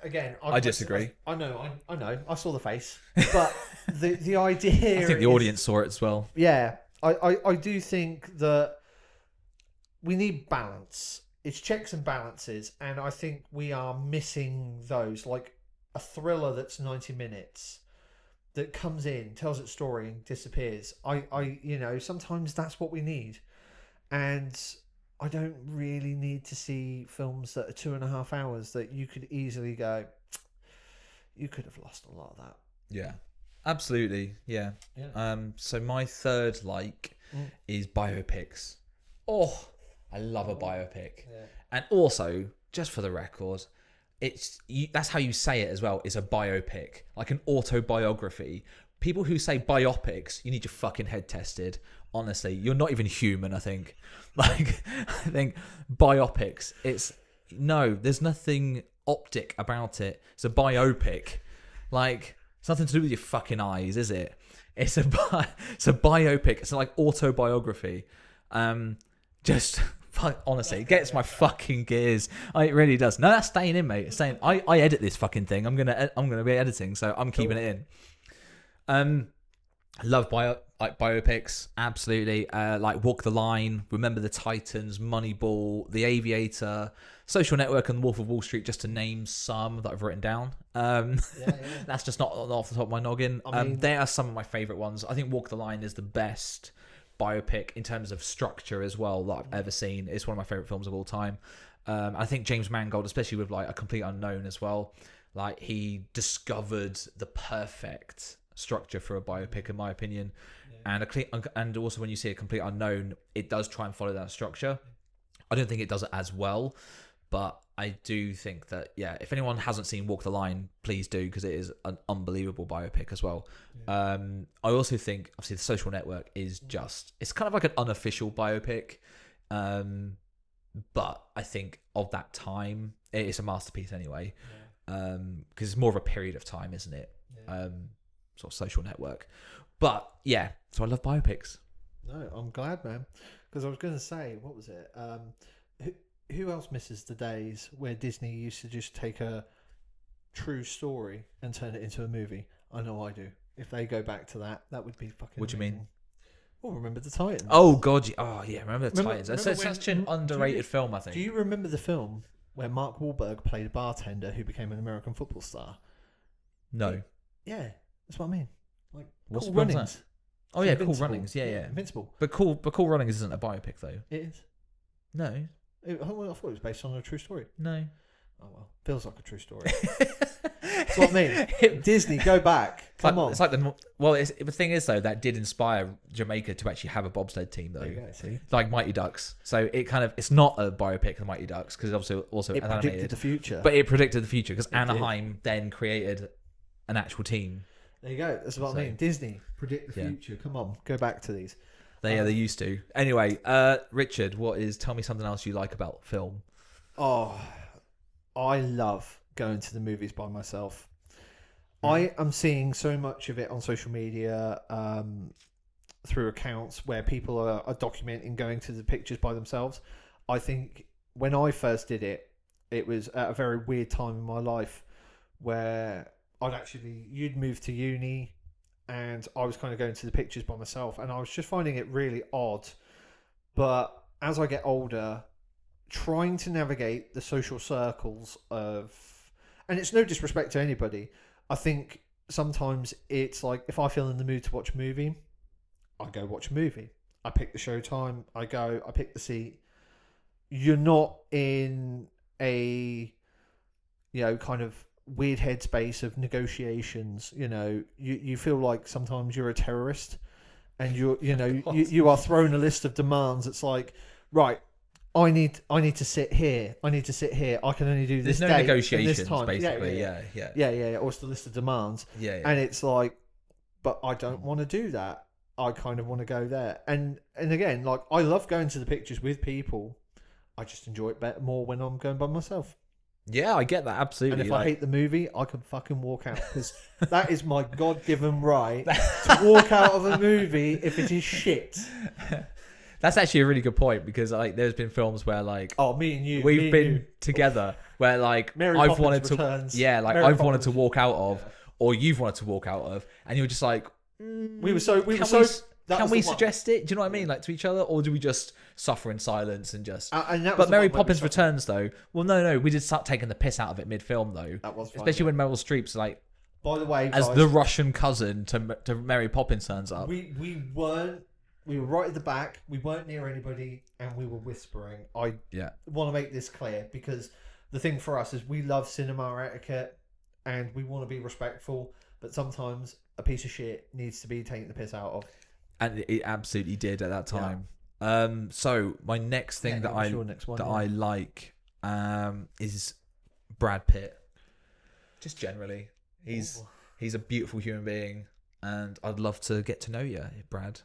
again. I disagree. I know. I saw the face, but the idea. I think the audience saw it as well. Yeah, I do think that we need balance. It's checks and balances, and I think we are missing those. Like a thriller that's 90 minutes that comes in, tells its story, and disappears. Sometimes that's what we need, and I don't really need to see films that are 2.5 hours that you could easily go, you could have lost a lot of that. Yeah, absolutely. Yeah. So my third is biopics. Oh, I love a biopic. Yeah. And also, just for the record, that's how you say it as well. It's a biopic, like an autobiography. People who say biopics, you need your fucking head tested. Honestly, you're not even human, I think. I think biopics, there's nothing optic about it. It's a biopic. It's nothing to do with your fucking eyes, is it? It's a biopic. It's like autobiography. Honestly, it gets my fucking gears. It really does. No, that's staying in, mate. It's staying. I edit this fucking thing. I'm gonna be editing, so I'm keeping it in. Love biopics, absolutely. Like Walk the Line, Remember the Titans, Moneyball, The Aviator, Social Network, and Wolf of Wall Street, just to name some that I've written down. That's just not off the top of my noggin. They are some of my favourite ones. I think Walk the Line is the best biopic in terms of structure as well that I've ever seen. It's one of my favourite films of all time. I think James Mangold, especially with A Complete Unknown as well, he discovered the perfect structure for a biopic, in my opinion. And also when you see A Complete Unknown, it does try and follow that structure. I don't think it does it as well, but I do think that, if anyone hasn't seen Walk the Line, please do, because it is an unbelievable biopic as well. I also think, obviously, The Social Network is it's kind of like an unofficial biopic, but I think of that time, it is a masterpiece anyway, because it's more of a period of time, isn't it? Sort of Social Network. But, so I love biopics. No, I'm glad, man, because I was going to say, what was it? Who else misses the days where Disney used to just take a true story and turn it into a movie? I know I do. If they go back to that, that would be fucking What do you mean? amazing. Well, Remember the Titans. Oh god, oh yeah, remember the Titans? That's remember such an underrated film, I think. Do you remember the film where Mark Wahlberg played a bartender who became an American football star? No. Yeah, that's what I mean. Like What's Cool the film's Runnings. that? Oh yeah, Invincible. Cool Runnings. Yeah. Invincible. But Cool Runnings isn't a biopic though. It is. No. I thought it was based on a true story. No. Oh well, feels like a true story. That's what I mean. Disney, go back. Come on. It's like the thing is though, that did inspire Jamaica to actually have a bobsled team though. There you go, see? Like Mighty Ducks. So it's not a biopic of Mighty Ducks because obviously also It animated. predicted the future. But it predicted the future because It Anaheim then created an actual team. There you go. That's what I mean. Disney, predict the future. Come on, go back to these. They used to. Anyway, Richard, tell me something else you like about film. Oh, I love going to the movies by myself. I am seeing so much of it on social media through accounts where people are documenting going to the pictures by themselves. I think when I first did it, it was at a very weird time in my life where you'd moved to uni and I was kind of going to the pictures by myself and I was just finding it really odd. But as I get older, trying to navigate the social circles of, and it's no disrespect to anybody, I think sometimes it's like if I feel in the mood to watch a movie, I go watch a movie. I pick the show time, I pick the seat. You're not in a, kind of weird headspace of negotiations. You feel like sometimes you're a terrorist and you are thrown a list of demands. It's like, right, I need to sit here. I need to sit here. I can only do this. There's no date negotiations, this time. basically. Yeah. Or it's the list of demands. Yeah. And it's like, but I don't want to do that. I kind of want to go there. And again, like I love going to the pictures with people. I just enjoy it more when I'm going by myself. Yeah, I get that absolutely. And if I hate the movie, I can fucking walk out because that is my God-given right to walk out of a movie if it is shit. That's actually a really good point because like there's been films where like me and you we've been together where like Mary I've Poppins wanted to Returns. I've Mary wanted to Poppins. walk out of or you've wanted to walk out of and you're just like Can we suggest it? Do you know what I mean? Like to each other, or do we just suffer in silence and just? But Mary Poppins Returns, though. Well, no, we did start taking the piss out of it mid-film, though. That was fun, especially when Meryl Streep's like, by the way, as guys, the Russian cousin to Mary Poppins turns up. We were right at the back. We weren't near anybody, and we were whispering. I want to make this clear because the thing for us is we love cinema etiquette, and we want to be respectful. But sometimes a piece of shit needs to be taken the piss out of. And it absolutely did at that time. Yeah. So my next thing that I like is Brad Pitt. Just generally, he's a beautiful human being, and I'd love to get to know you, Brad.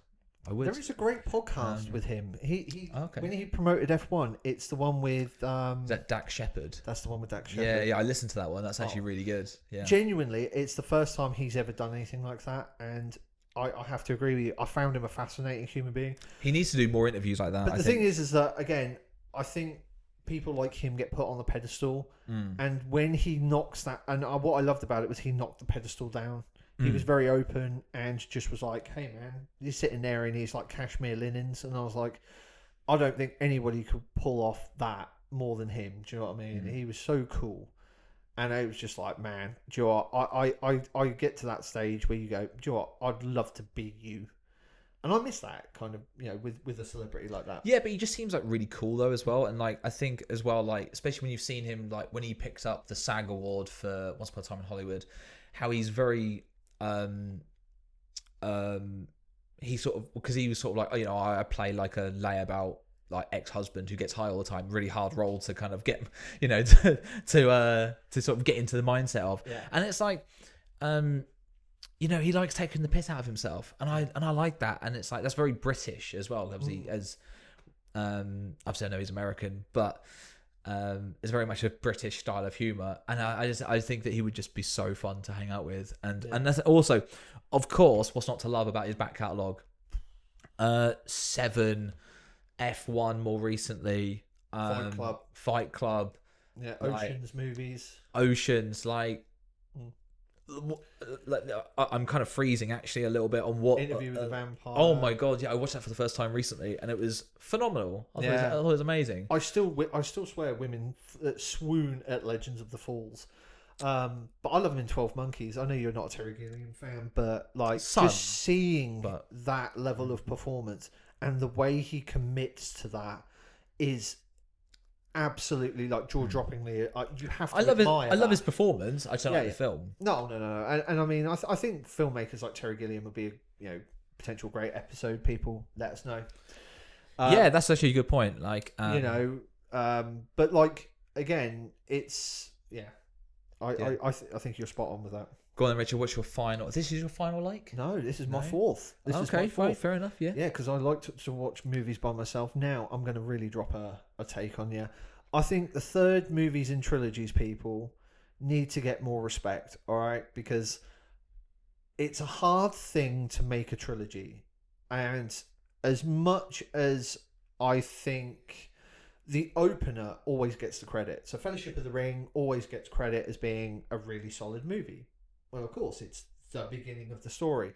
I would. There is a great podcast with him. He when he promoted F1, it's the one with is that Dak Shepard. That's the one with Dak Shepard. Yeah, I listened to that one. That's actually really good. Yeah. Genuinely, it's the first time he's ever done anything like that, and I have to agree with you. I found him a fascinating human being. He needs to do more interviews like that. But the thing is that again, I think people like him get put on the pedestal, and when he knocks that, and what I loved about it was he knocked the pedestal down. He was very open and just was like, hey man, he's sitting there and he's like cashmere linens. And I was like, I don't think anybody could pull off that more than him. Do you know what I mean? He was so cool. And it was just like, man, do you know what? I get to that stage where you go, do you know what? I'd love to be you. And I miss that kind of, with a celebrity like that. Yeah, but he just seems like really cool though as well. And like, I think as well, like, especially when you've seen him, like when he picked up the SAG award for Once Upon a Time in Hollywood, how he's very, he sort of, because he was sort of like, I play like a layabout like ex-husband who gets high all the time, really hard role to kind of get, to sort of get into the mindset of. Yeah. And it's like, he likes taking the piss out of himself, and I like that, and it's like that's very British as well. Obviously, obviously I know he's American, but it's very much a British style of humor, and I think that he would just be so fun to hang out with, and that's also, of course, what's not to love about his back catalogue. Seven, F1 more recently, Fight Club. Yeah, Oceans movies. Oceans, like I'm kind of freezing actually a little bit on what Interview with the Vampire. oh my god, yeah, I watched that for the first time recently and it was phenomenal. I thought it was amazing. I still swear women swoon at Legends of the Falls. But I love him in 12 Monkeys. I know you're not a Terry Gilliam fan, but like just seeing that level of performance and the way he commits to that is absolutely like jaw-droppingly. You have to. I love his performance. I just don't like the film. No. And I mean, I think filmmakers like Terry Gilliam would be, potential great episode people. Let us know. Yeah, that's actually a good point. Like, but like again, it's I think you're spot on with that. Go on then, Richard. What's your final? This is your final like? No, this is my fourth. This is my fourth. Fine, fair enough. Yeah, because I like to watch movies by myself. Now I'm going to really drop a take on you. I think the third movies in trilogies, people need to get more respect. All right, because it's a hard thing to make a trilogy, and as much as I think the opener always gets the credit. So Fellowship of the Ring always gets credit as being a really solid movie. Well, of course, it's the beginning of the story.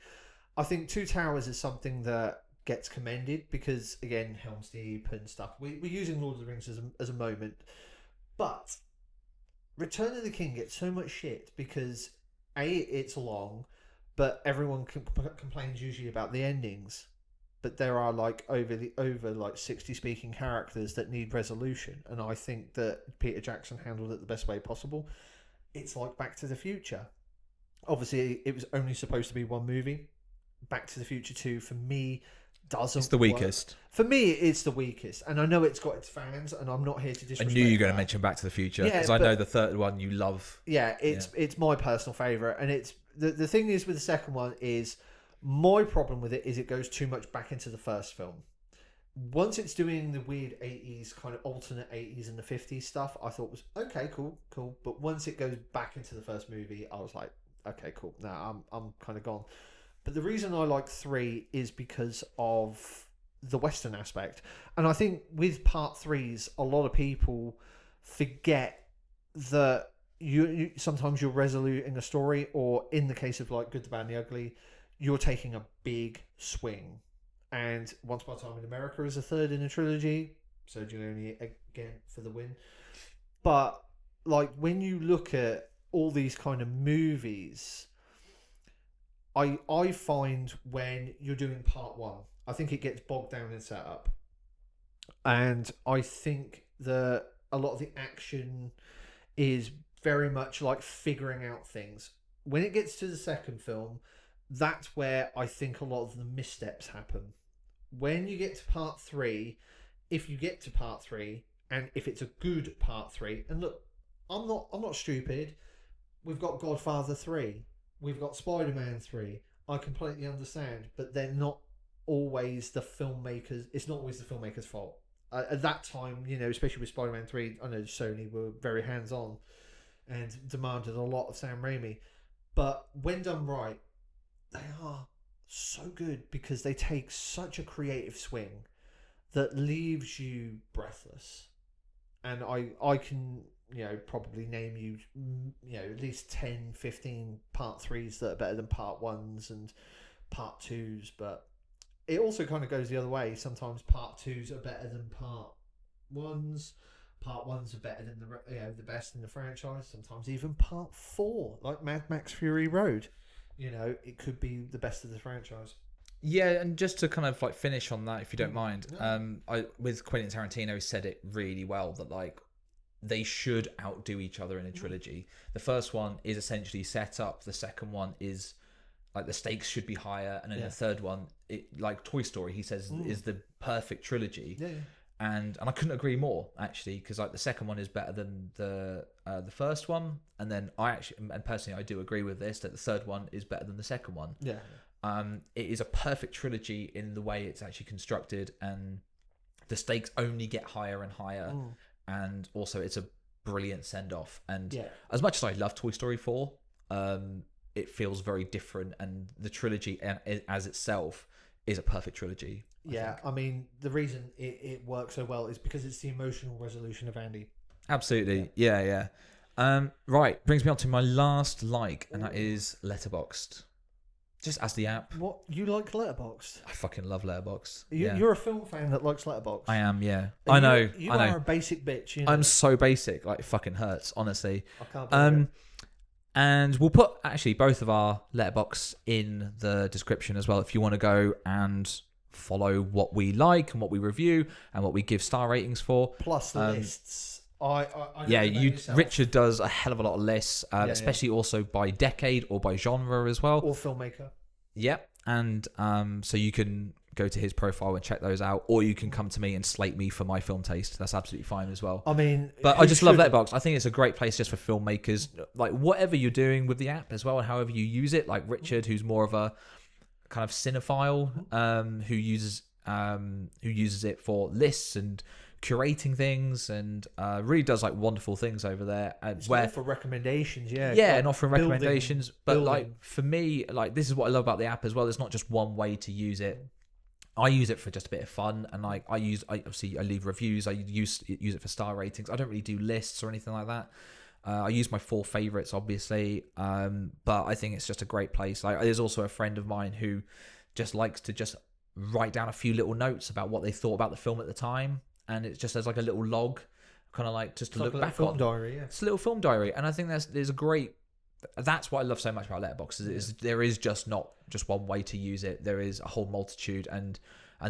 I think Two Towers is something that gets commended because, again, Helm's Deep and stuff. We're using Lord of the Rings as a moment. But Return of the King gets so much shit because, A, it's long, but everyone complains usually about the endings. But there are like over 60 speaking characters that need resolution, and I think that Peter Jackson handled it the best way possible. It's like Back to the Future. Obviously, it was only supposed to be one movie. Back to the Future 2 for me doesn't. It's the weakest. Work. For me, it's the weakest, and I know it's got its fans, and I'm not here to disrespect. I knew you were going to mention Back to the Future because I know the third one you love. Yeah, it's my personal favourite, and it's the thing is with the second one is. My problem with it is it goes too much back into the first film. Once it's doing the weird 80s, kind of alternate 80s and the 50s stuff, I thought was, okay, cool. But once it goes back into the first movie, I was like, okay, cool. Now I'm kind of gone. But the reason I like 3 is because of the Western aspect. And I think with part 3s, a lot of people forget that you sometimes you're resoluting a story, or in the case of like Good, the Bad and the Ugly, you're taking a big swing. And Once Upon a Time in America is a third in a trilogy. Sergio Leone again for the win. But like when you look at all these kind of movies, I find when you're doing part 1, I think it gets bogged down in setup. And I think that a lot of the action is very much like figuring out things. When it gets to the second film, that's where I think a lot of the missteps happen. When you get to part 3, if you get to part 3, and if it's a good part 3, and look, I'm not stupid. We've got Godfather 3, we've got Spider-Man 3. I completely understand, but they're not always the filmmakers. It's not always the filmmaker's fault. At that time, especially with Spider-Man 3, I know Sony were very hands-on and demanded a lot of Sam Raimi. But when done right, they are so good because they take such a creative swing that leaves you breathless. And I can, probably name you, at least 10, 15 part 3s that are better than part 1s and part 2s. But it also kind of goes the other way. Sometimes part 2s are better than part 1s. Part 1s are better than the best in the franchise. Sometimes even part 4, like Mad Max Fury Road. It could be the best of the franchise. Yeah, and just to kind of like finish on that, if you don't mind, with Quentin Tarantino said it really well that like they should outdo each other in a trilogy. The first one is essentially set up. The second one is like the stakes should be higher, and then the third one, like Toy Story, he says is the perfect trilogy. Yeah. And I couldn't agree more actually, because like the second one is better than the first one, and then personally I do agree with this that the third one is better than the second one. Yeah. It is a perfect trilogy in the way it's actually constructed, and the stakes only get higher and higher, and also it's a brilliant send off. And as much as I love Toy Story 4, it feels very different, and the trilogy as itself is a perfect trilogy. I mean, the reason it works so well is because it's the emotional resolution of Andy. Absolutely, yeah. Right, brings me on to my last like, and that is Letterboxed. Just as the app. What, you like Letterboxed? I fucking love Letterboxed. You, Yeah. You're a film fan that likes Letterboxd. I am, yeah. And I know. You I know. are a basic bitch. You know I'm that. so basic, like it fucking hurts, honestly. I can't believe it. And we'll put actually both of our letterbox in the description as well if you want to go and follow what we like and what we review and what we give star ratings for. Plus lists. I Yeah, don't know yourself. Richard does a hell of a lot of lists, especially also by decade or by genre as well. Or filmmaker. Yep. And so you can go to his profile and check those out, or you can come to me and slate me for my film taste. That's absolutely fine as well. I mean, but I just love Letterboxd. I think it's a great place just for filmmakers, like whatever you're doing with the app as well, and however you use it. Like Richard, who's more of a kind of cinephile, who uses it for lists and curating things, and really does like wonderful things over there. It's for recommendations, yeah, like and offering recommendations. But building. like for me, like this is what I love about the app as well. There's not just one way to use it. I use it for just a bit of fun, and like I leave reviews. I use it for star ratings. I don't really do lists or anything like that. I use my 4 favorites, obviously, but I think it's just a great place. Like, there's also a friend of mine who just likes to just write down a few little notes about what they thought about the film at the time, and it just as like a little log, kind of like just to look back on. Diary, yeah. It's a little film diary, and I think there's a great. That's what I love so much about Letterboxd is there is just not just one way to use it. There is a whole multitude, and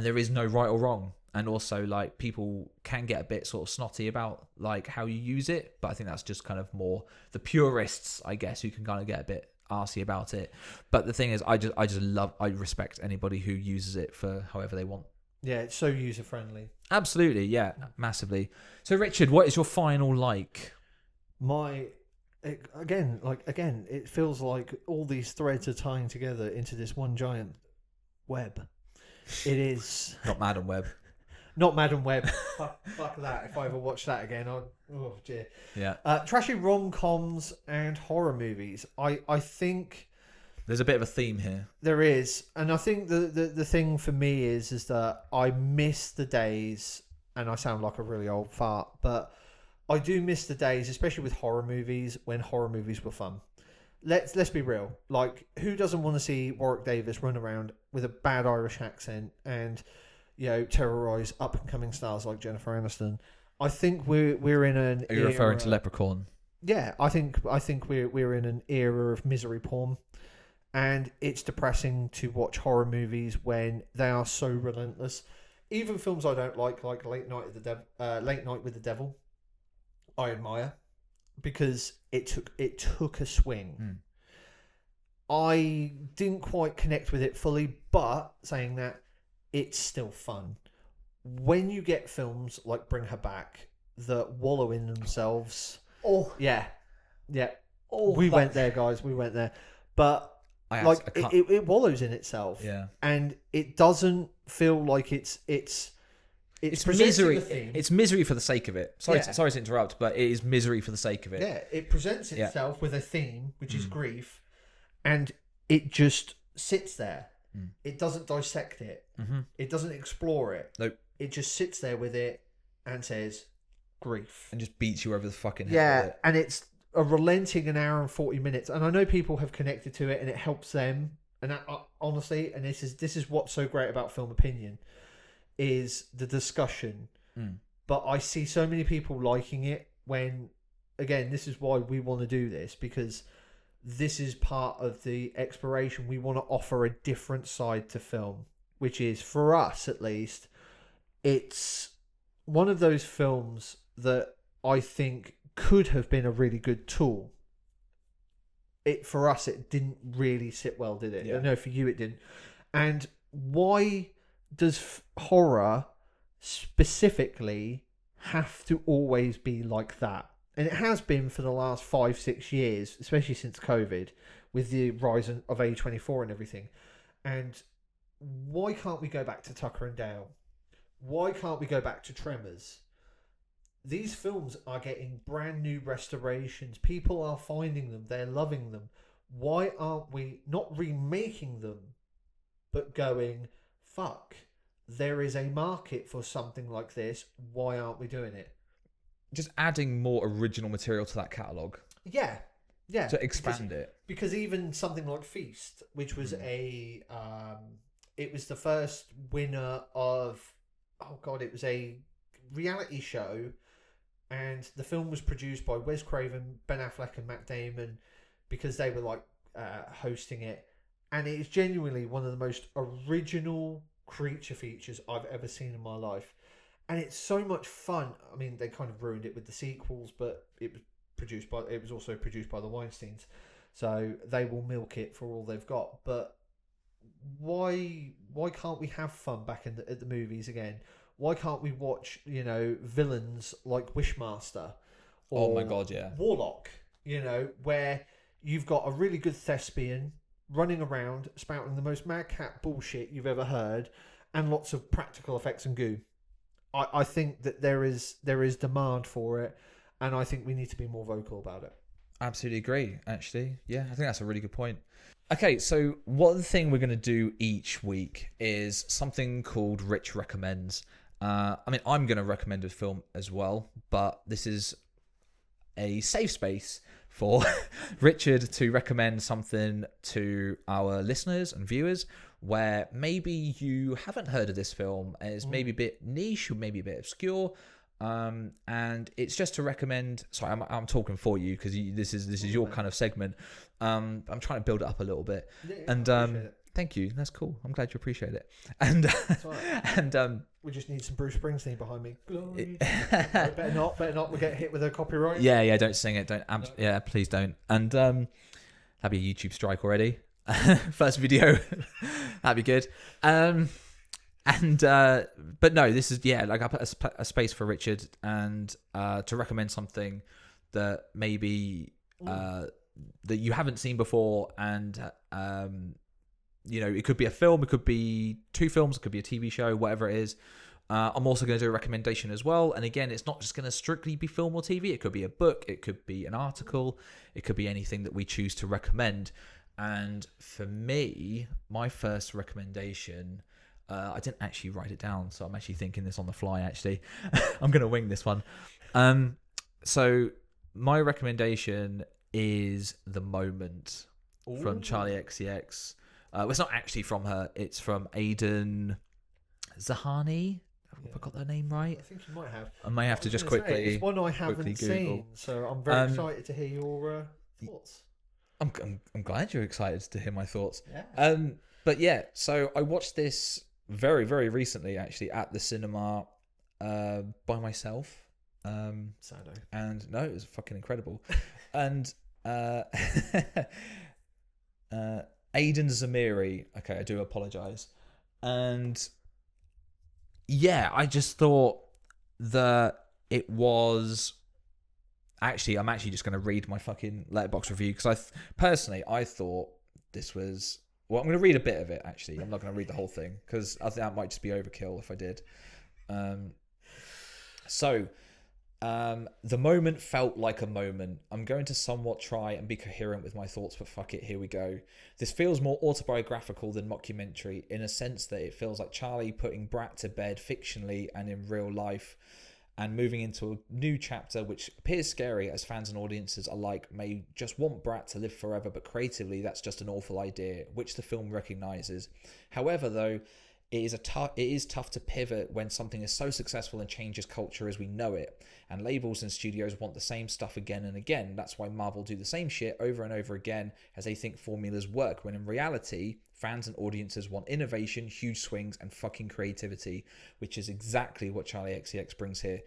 there is no right or wrong. And also, like, people can get a bit sort of snotty about like how you use it, but I think that's just kind of more the purists, I guess, who can kind of get a bit arsy about it. But the thing is, I respect anybody who uses it for however they want. Yeah, it's so user friendly. Absolutely, yeah, massively. So, Richard, what is your final like? Again, it feels like all these threads are tying together into this one giant web. It is not Madam Web. Not Madam Web. fuck that. If I ever watch that again, oh dear. Yeah. Trashy rom-coms and horror movies. I think there's a bit of a theme here. There is, and I think the thing for me is that I miss the days, and I sound like a really old fart, but I do miss the days, especially with horror movies, when horror movies were fun. Let's be real. Like, who doesn't want to see Warwick Davis run around with a bad Irish accent and, you know, terrorise up and coming stars like Jennifer Aniston? I think we're in an. Are you referring to Leprechaun? Yeah, I think we're in an era of misery porn, and it's depressing to watch horror movies when they are so relentless. Even films I don't like Late Night with the Devil, I admire, because it took a swing. I didn't quite connect with it fully, but saying that, it's still fun. When you get films like Bring Her Back that wallow in themselves. Oh yeah. Oh, we went there, guys. We went there, but it wallows in itself. Yeah, and it doesn't feel like it's misery. It's misery for the sake of it. Sorry to interrupt, but it is misery for the sake of it. Yeah, it presents itself with a theme, which is grief, and it just sits there. It doesn't dissect it. It doesn't explore it. Nope. It just sits there with it and says grief, and just beats you over the fucking head. Yeah, with it. and it's a relenting 1 hour and 40 minutes, and I know people have connected to it, and it helps them. And that, honestly, and this is what's so great about Film Opinion, is the discussion. But I see so many people liking it when, again, this is why we want to do this, because this is part of the exploration. We want to offer a different side to film, which is, for us at least, it's one of those films that I think could have been a really good tool. For us, it didn't really sit well, did it? Yeah. I know for you it didn't. And why does horror specifically have to always be like that? And it has been for the last 5-6 years, especially since COVID, with the rise of A24 and everything. And why can't we go back to Tucker and Dale? Why can't we go back to Tremors? These films are getting brand new restorations. People are finding them. They're loving them. Why aren't we not remaking them, but going, fuck, there is a market for something like this. Why aren't we doing it? just adding more original material to that catalogue Yeah, yeah. to expand it. Because even something like Feast, which was it was the first winner of, oh god, it was a reality show, and the film was produced by Wes Craven, Ben Affleck, and Matt Damon, because they were like hosting it, and it is genuinely one of the most original creature features I've ever seen in my life, and it's so much fun. I mean, they kind of ruined it with the sequels, but it was also produced by the Weinsteins, so they will milk it for all they've got. But why can't we have fun back at the movies again? Why can't we watch, villains like Wishmaster or Oh my god, yeah. Warlock, where you've got a really good thespian running around spouting the most madcap bullshit you've ever heard, and lots of practical effects and goo. I think that there is demand for it, and I think we need to be more vocal about it. Absolutely agree, actually. Yeah, I think that's a really good point. Okay, so one thing we're going to do each week is something called Rich Recommends. I mean, I'm going to recommend a film as well, but this is a safe space for Richard to recommend something to our listeners and viewers where maybe you haven't heard of this film, and it's maybe a bit niche or maybe a bit obscure. And it's just to recommend. Sorry, I'm talking for you because this is your kind of segment. I'm trying to build it up a little bit, and thank you. That's cool. I'm glad you appreciate it. And and we just need some Bruce Springsteen behind me. better not. We'll get hit with a copyright. Yeah. Don't sing it. Don't. No. Yeah, please don't. And that'd be a YouTube strike already. First video. That'd be good. But no, this is like I put a space for Richard and to recommend something that maybe that you haven't seen before, and it could be a film, it could be two films, it could be a TV show, whatever it is. I'm also going to do a recommendation as well, and again, it's not just going to strictly be film or TV. It could be a book, it could be an article, it could be anything that we choose to recommend. And for me, my first recommendation, I didn't actually write it down, so I'm actually thinking this on the fly, actually. I'm going to wing this one. So my recommendation is The Moment from Charlie XCX. Well, it's not actually from her. It's from Aidan Zahani. Have I got that name right? I think you might have. I may have to just quickly. It's one I haven't seen, so I'm very excited to hear your thoughts. I'm glad you're excited to hear my thoughts. Yeah. But yeah, so I watched this very, very recently, actually, at the cinema by myself. Sado. And no, it was fucking incredible. And Aidan Zamiri. Okay, I do apologise. And yeah, I just thought that it was... Actually, I'm actually just going to read my fucking Letterboxd review, because I thought this was... Well, I'm going to read a bit of it, actually. I'm not going to read the whole thing, because I think that might just be overkill if I did. The moment felt like a moment. I'm going to somewhat try and be coherent with my thoughts, but fuck it, here we go. This feels more autobiographical than mockumentary, in a sense that it feels like Charlie putting Brat to bed fictionally and in real life, and moving into a new chapter which appears scary, as fans and audiences alike may just want Brat to live forever, but creatively that's just an awful idea, which the film recognises. However, though, it is tough to pivot when something is so successful and changes culture as we know it, and labels and studios want the same stuff again and again. That's why Marvel do the same shit over and over again, as they think formulas work, when in reality fans and audiences want innovation, huge swings, and fucking creativity, which is exactly what Charlie XCX brings here.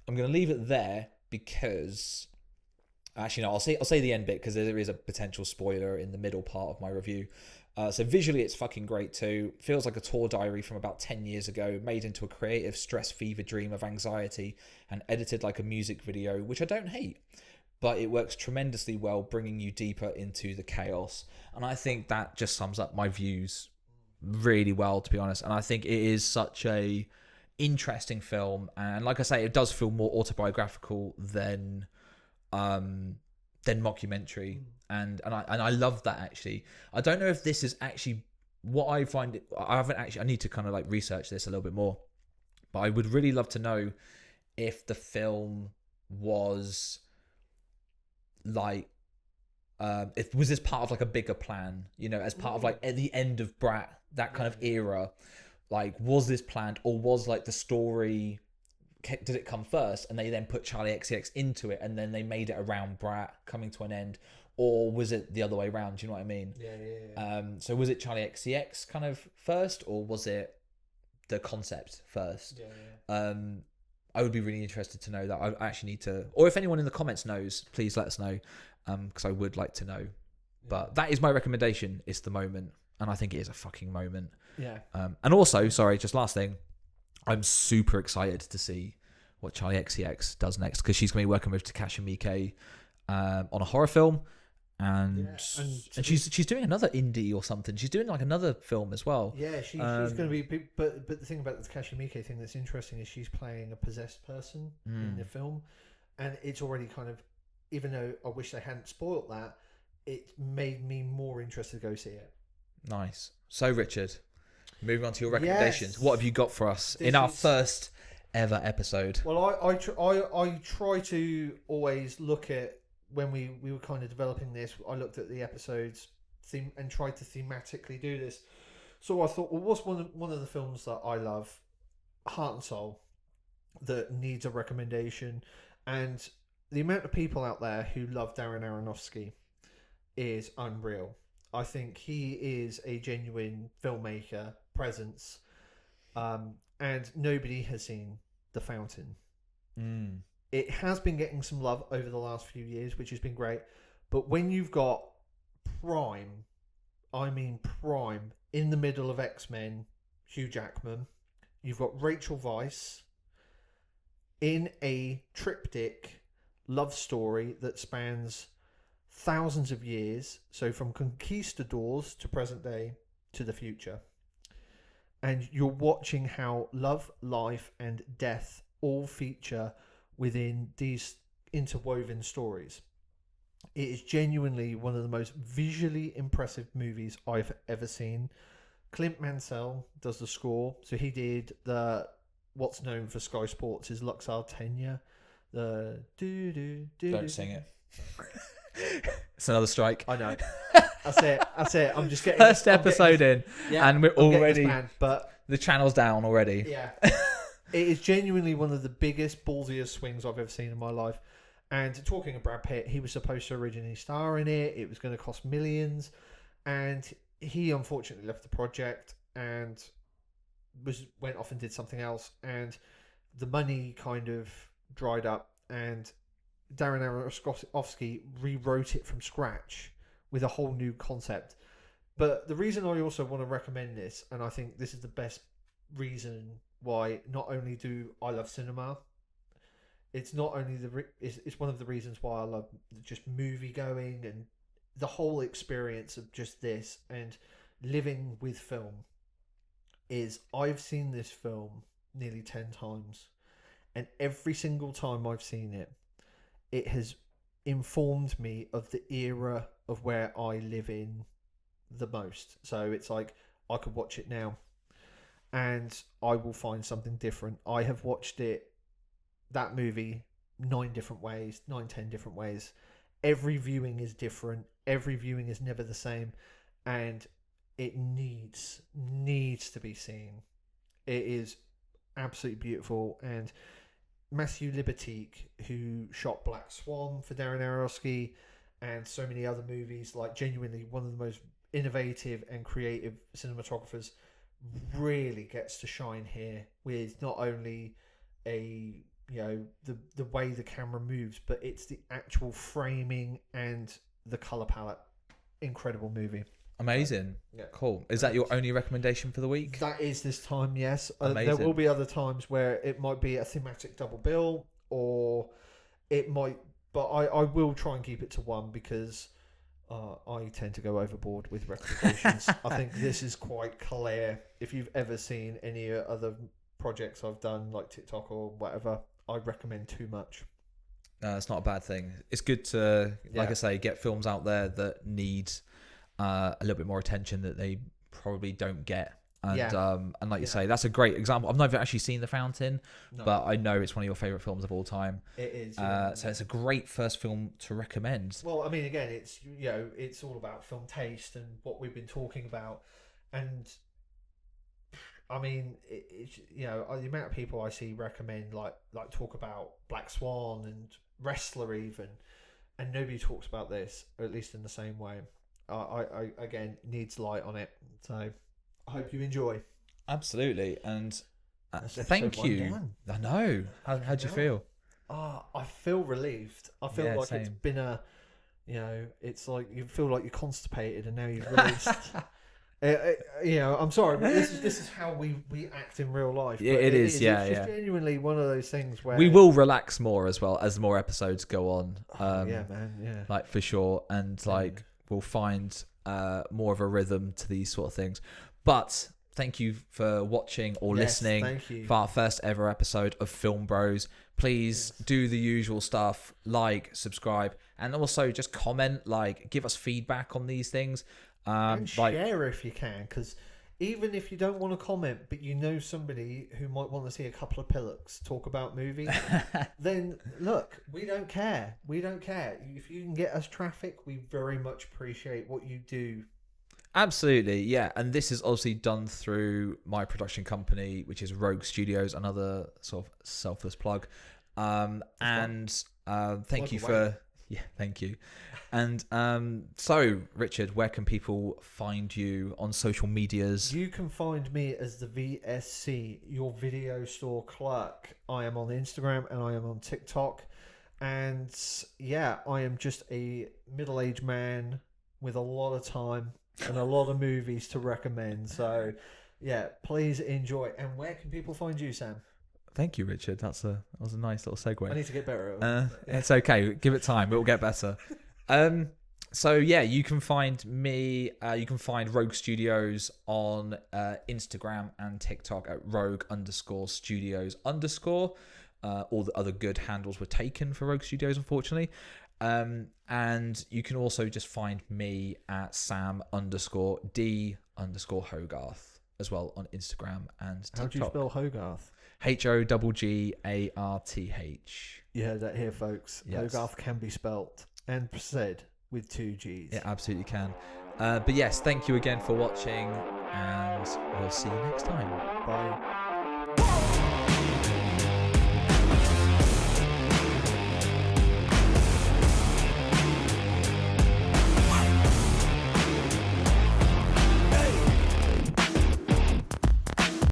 I'm going to leave it there because... Actually, no, I'll say the end bit, because there is a potential spoiler in the middle part of my review. So visually, it's fucking great too. Feels like a tour diary from about 10 years ago, made into a creative stress fever dream of anxiety, and edited like a music video, which I don't hate. But it works tremendously well, bringing you deeper into the chaos. And I think that just sums up my views really well, to be honest. And I think it is such a interesting film. And like I say, it does feel more autobiographical than mockumentary. And I love that, actually. I don't know if this is actually what I find. I need to kind of like research this a little bit more. But I would really love to know if the film was like, if was this part of like a bigger plan, you know, as part of like at the end of Brat, that kind of era, like was this planned, or was like the story, did it come first and they then put Charlie XCX into it and then they made it around Brat coming to an end, or was it the other way around? Do you know what I mean? So was it Charlie XCX kind of first, or was it the concept first? I would be really interested to know that. I actually need to, or if anyone in the comments knows, please let us know, because I would like to know. But that is my recommendation. It's the moment, and I think it is a fucking moment. And also, sorry, just last thing, I'm super excited to see what Charlie XCX does next, because she's going to be working with Takashi Miike on a horror film. And she's doing another indie or something. She's doing like another film as well. She's going to be. But the thing about the Takashi Miike thing that's interesting is she's playing a possessed person in the film, and it's already kind of. Even though I wish they hadn't spoiled that, it made me more interested to go see it. Nice. So Richard, moving on to your recommendations. What have you got for us in our first ever episode? Well, I try to always look at. When we were kind of developing this, I looked at the episodes and tried to thematically do this. So I thought, well, what's one of the films that I love, Heart and Soul, that needs a recommendation? And the amount of people out there who love Darren Aronofsky is unreal. I think he is a genuine filmmaker presence, and nobody has seen The Fountain. It has been getting some love over the last few years, which has been great. But when you've got prime, I mean prime, in the middle of X-Men, Hugh Jackman, you've got Rachel Weisz in a triptych love story that spans thousands of years, so from conquistadors to present day to the future. And you're watching how love, life, and death all feature within these interwoven stories. It is genuinely one of the most visually impressive movies I've ever seen. Clint Mansell does the score, so he did what's known for Sky Sports is Luxor Tenure. The Don't sing it. It's another strike. I know. That's it. I'm just getting first episode in, and we're already. But the channel's down already. Yeah. It is genuinely one of the biggest, ballsiest swings I've ever seen in my life. And talking of Brad Pitt, he was supposed to originally star in it. It was going to cost millions. And he unfortunately left the project and went off and did something else. And the money kind of dried up. And Darren Aronofsky rewrote it from scratch with a whole new concept. But the reason I also want to recommend this, and I think this is the best reason why not only do I love cinema, it's not only it's one of the reasons why I love just movie going and the whole experience of just this and living with film, is I've seen this film nearly 10 times, and every single time I've seen it, it has informed me of the era of where I live in the most. So it's like I could watch it now and I will find something different. I have watched that movie 10 different ways. Every viewing is different. Every viewing is never the same. And it needs to be seen. It is absolutely beautiful. And Matthew Libatique, who shot Black Swan for Darren Aronofsky and so many other movies, like genuinely one of the most innovative and creative cinematographers, really gets to shine here with not only the way the camera moves, but it's the actual framing and the color palette. Incredible movie. Amazing. Yeah. Cool. Is that your only recommendation for the week? That is this time, yes. There will be other times where it might be a thematic double bill, or it might, but I will try and keep it to one, because I tend to go overboard with recommendations. I think this is quite clear. If you've ever seen any other projects I've done, like TikTok or whatever, I recommend too much. It's not a bad thing. It's good to, like I say, get films out there that need a little bit more attention that they probably don't get And Yeah. and like you say, that's a great example. I've never actually seen The Fountain, No, but I know it's one of your favorite films of all time. it is. Yeah. So it's a great first film to recommend. Well, I mean, again, it's it's all about film taste and what we've been talking about, and I mean, it's the amount of people I see recommend like talk about Black Swan and Wrestler even, and nobody talks about this, or at least in the same way. I again needs light on it, so I hope you enjoy. Absolutely, and That's thank episode one you. done. I know. How'd you feel? I feel relieved. I feel Yeah, like it's same. been it's like you feel like you're constipated and now you've released. I'm sorry, but this is how we act in real life. Yeah, But it is. Yeah, it's yeah. just genuinely one of those things where We will relax more as well as more episodes go on. yeah, man, yeah. Like for sure, and like we'll find more of a rhythm to these sort of things. But thank you for watching or listening Thank you. for our first ever episode of Film Bros. Please do the usual stuff, like, subscribe, and also just comment, like, give us feedback on these things. And Like, share if you can, because even if you don't want to comment, but you know somebody who might want to see a couple of pillocks talk about movies, then look, we don't care. We don't care. If you can get us traffic, we very much appreciate what you do. absolutely, yeah. And this is obviously done through my production company, which is Rogue Studios, another sort of selfless plug. Thank Plug you away. for thank you. And so Richard, where can people find you on social medias? You can find me as the VSC, your video store clerk. I am on Instagram and I am on TikTok. And yeah, I am just a middle-aged man with a lot of time and a lot of movies to recommend. So yeah, please enjoy. And where can people find you, Sam? Thank you, Richard. That was a nice little segue. I need to get better at it. It's okay. Give it time. It will get better. So yeah, you can find me. You can find Rogue Studios on Instagram and TikTok at Rogue_Studios_. All the other good handles were taken for Rogue Studios, unfortunately. And you can also just find me at Sam_D_Hogarth as well on Instagram and TikTok. How do you spell Hogarth? HOGGARTH. You heard that here, folks. Yes. Hogarth can be spelt and said with 2 G's. It absolutely can. But yes, thank you again for watching, and we'll see you next time. Bye.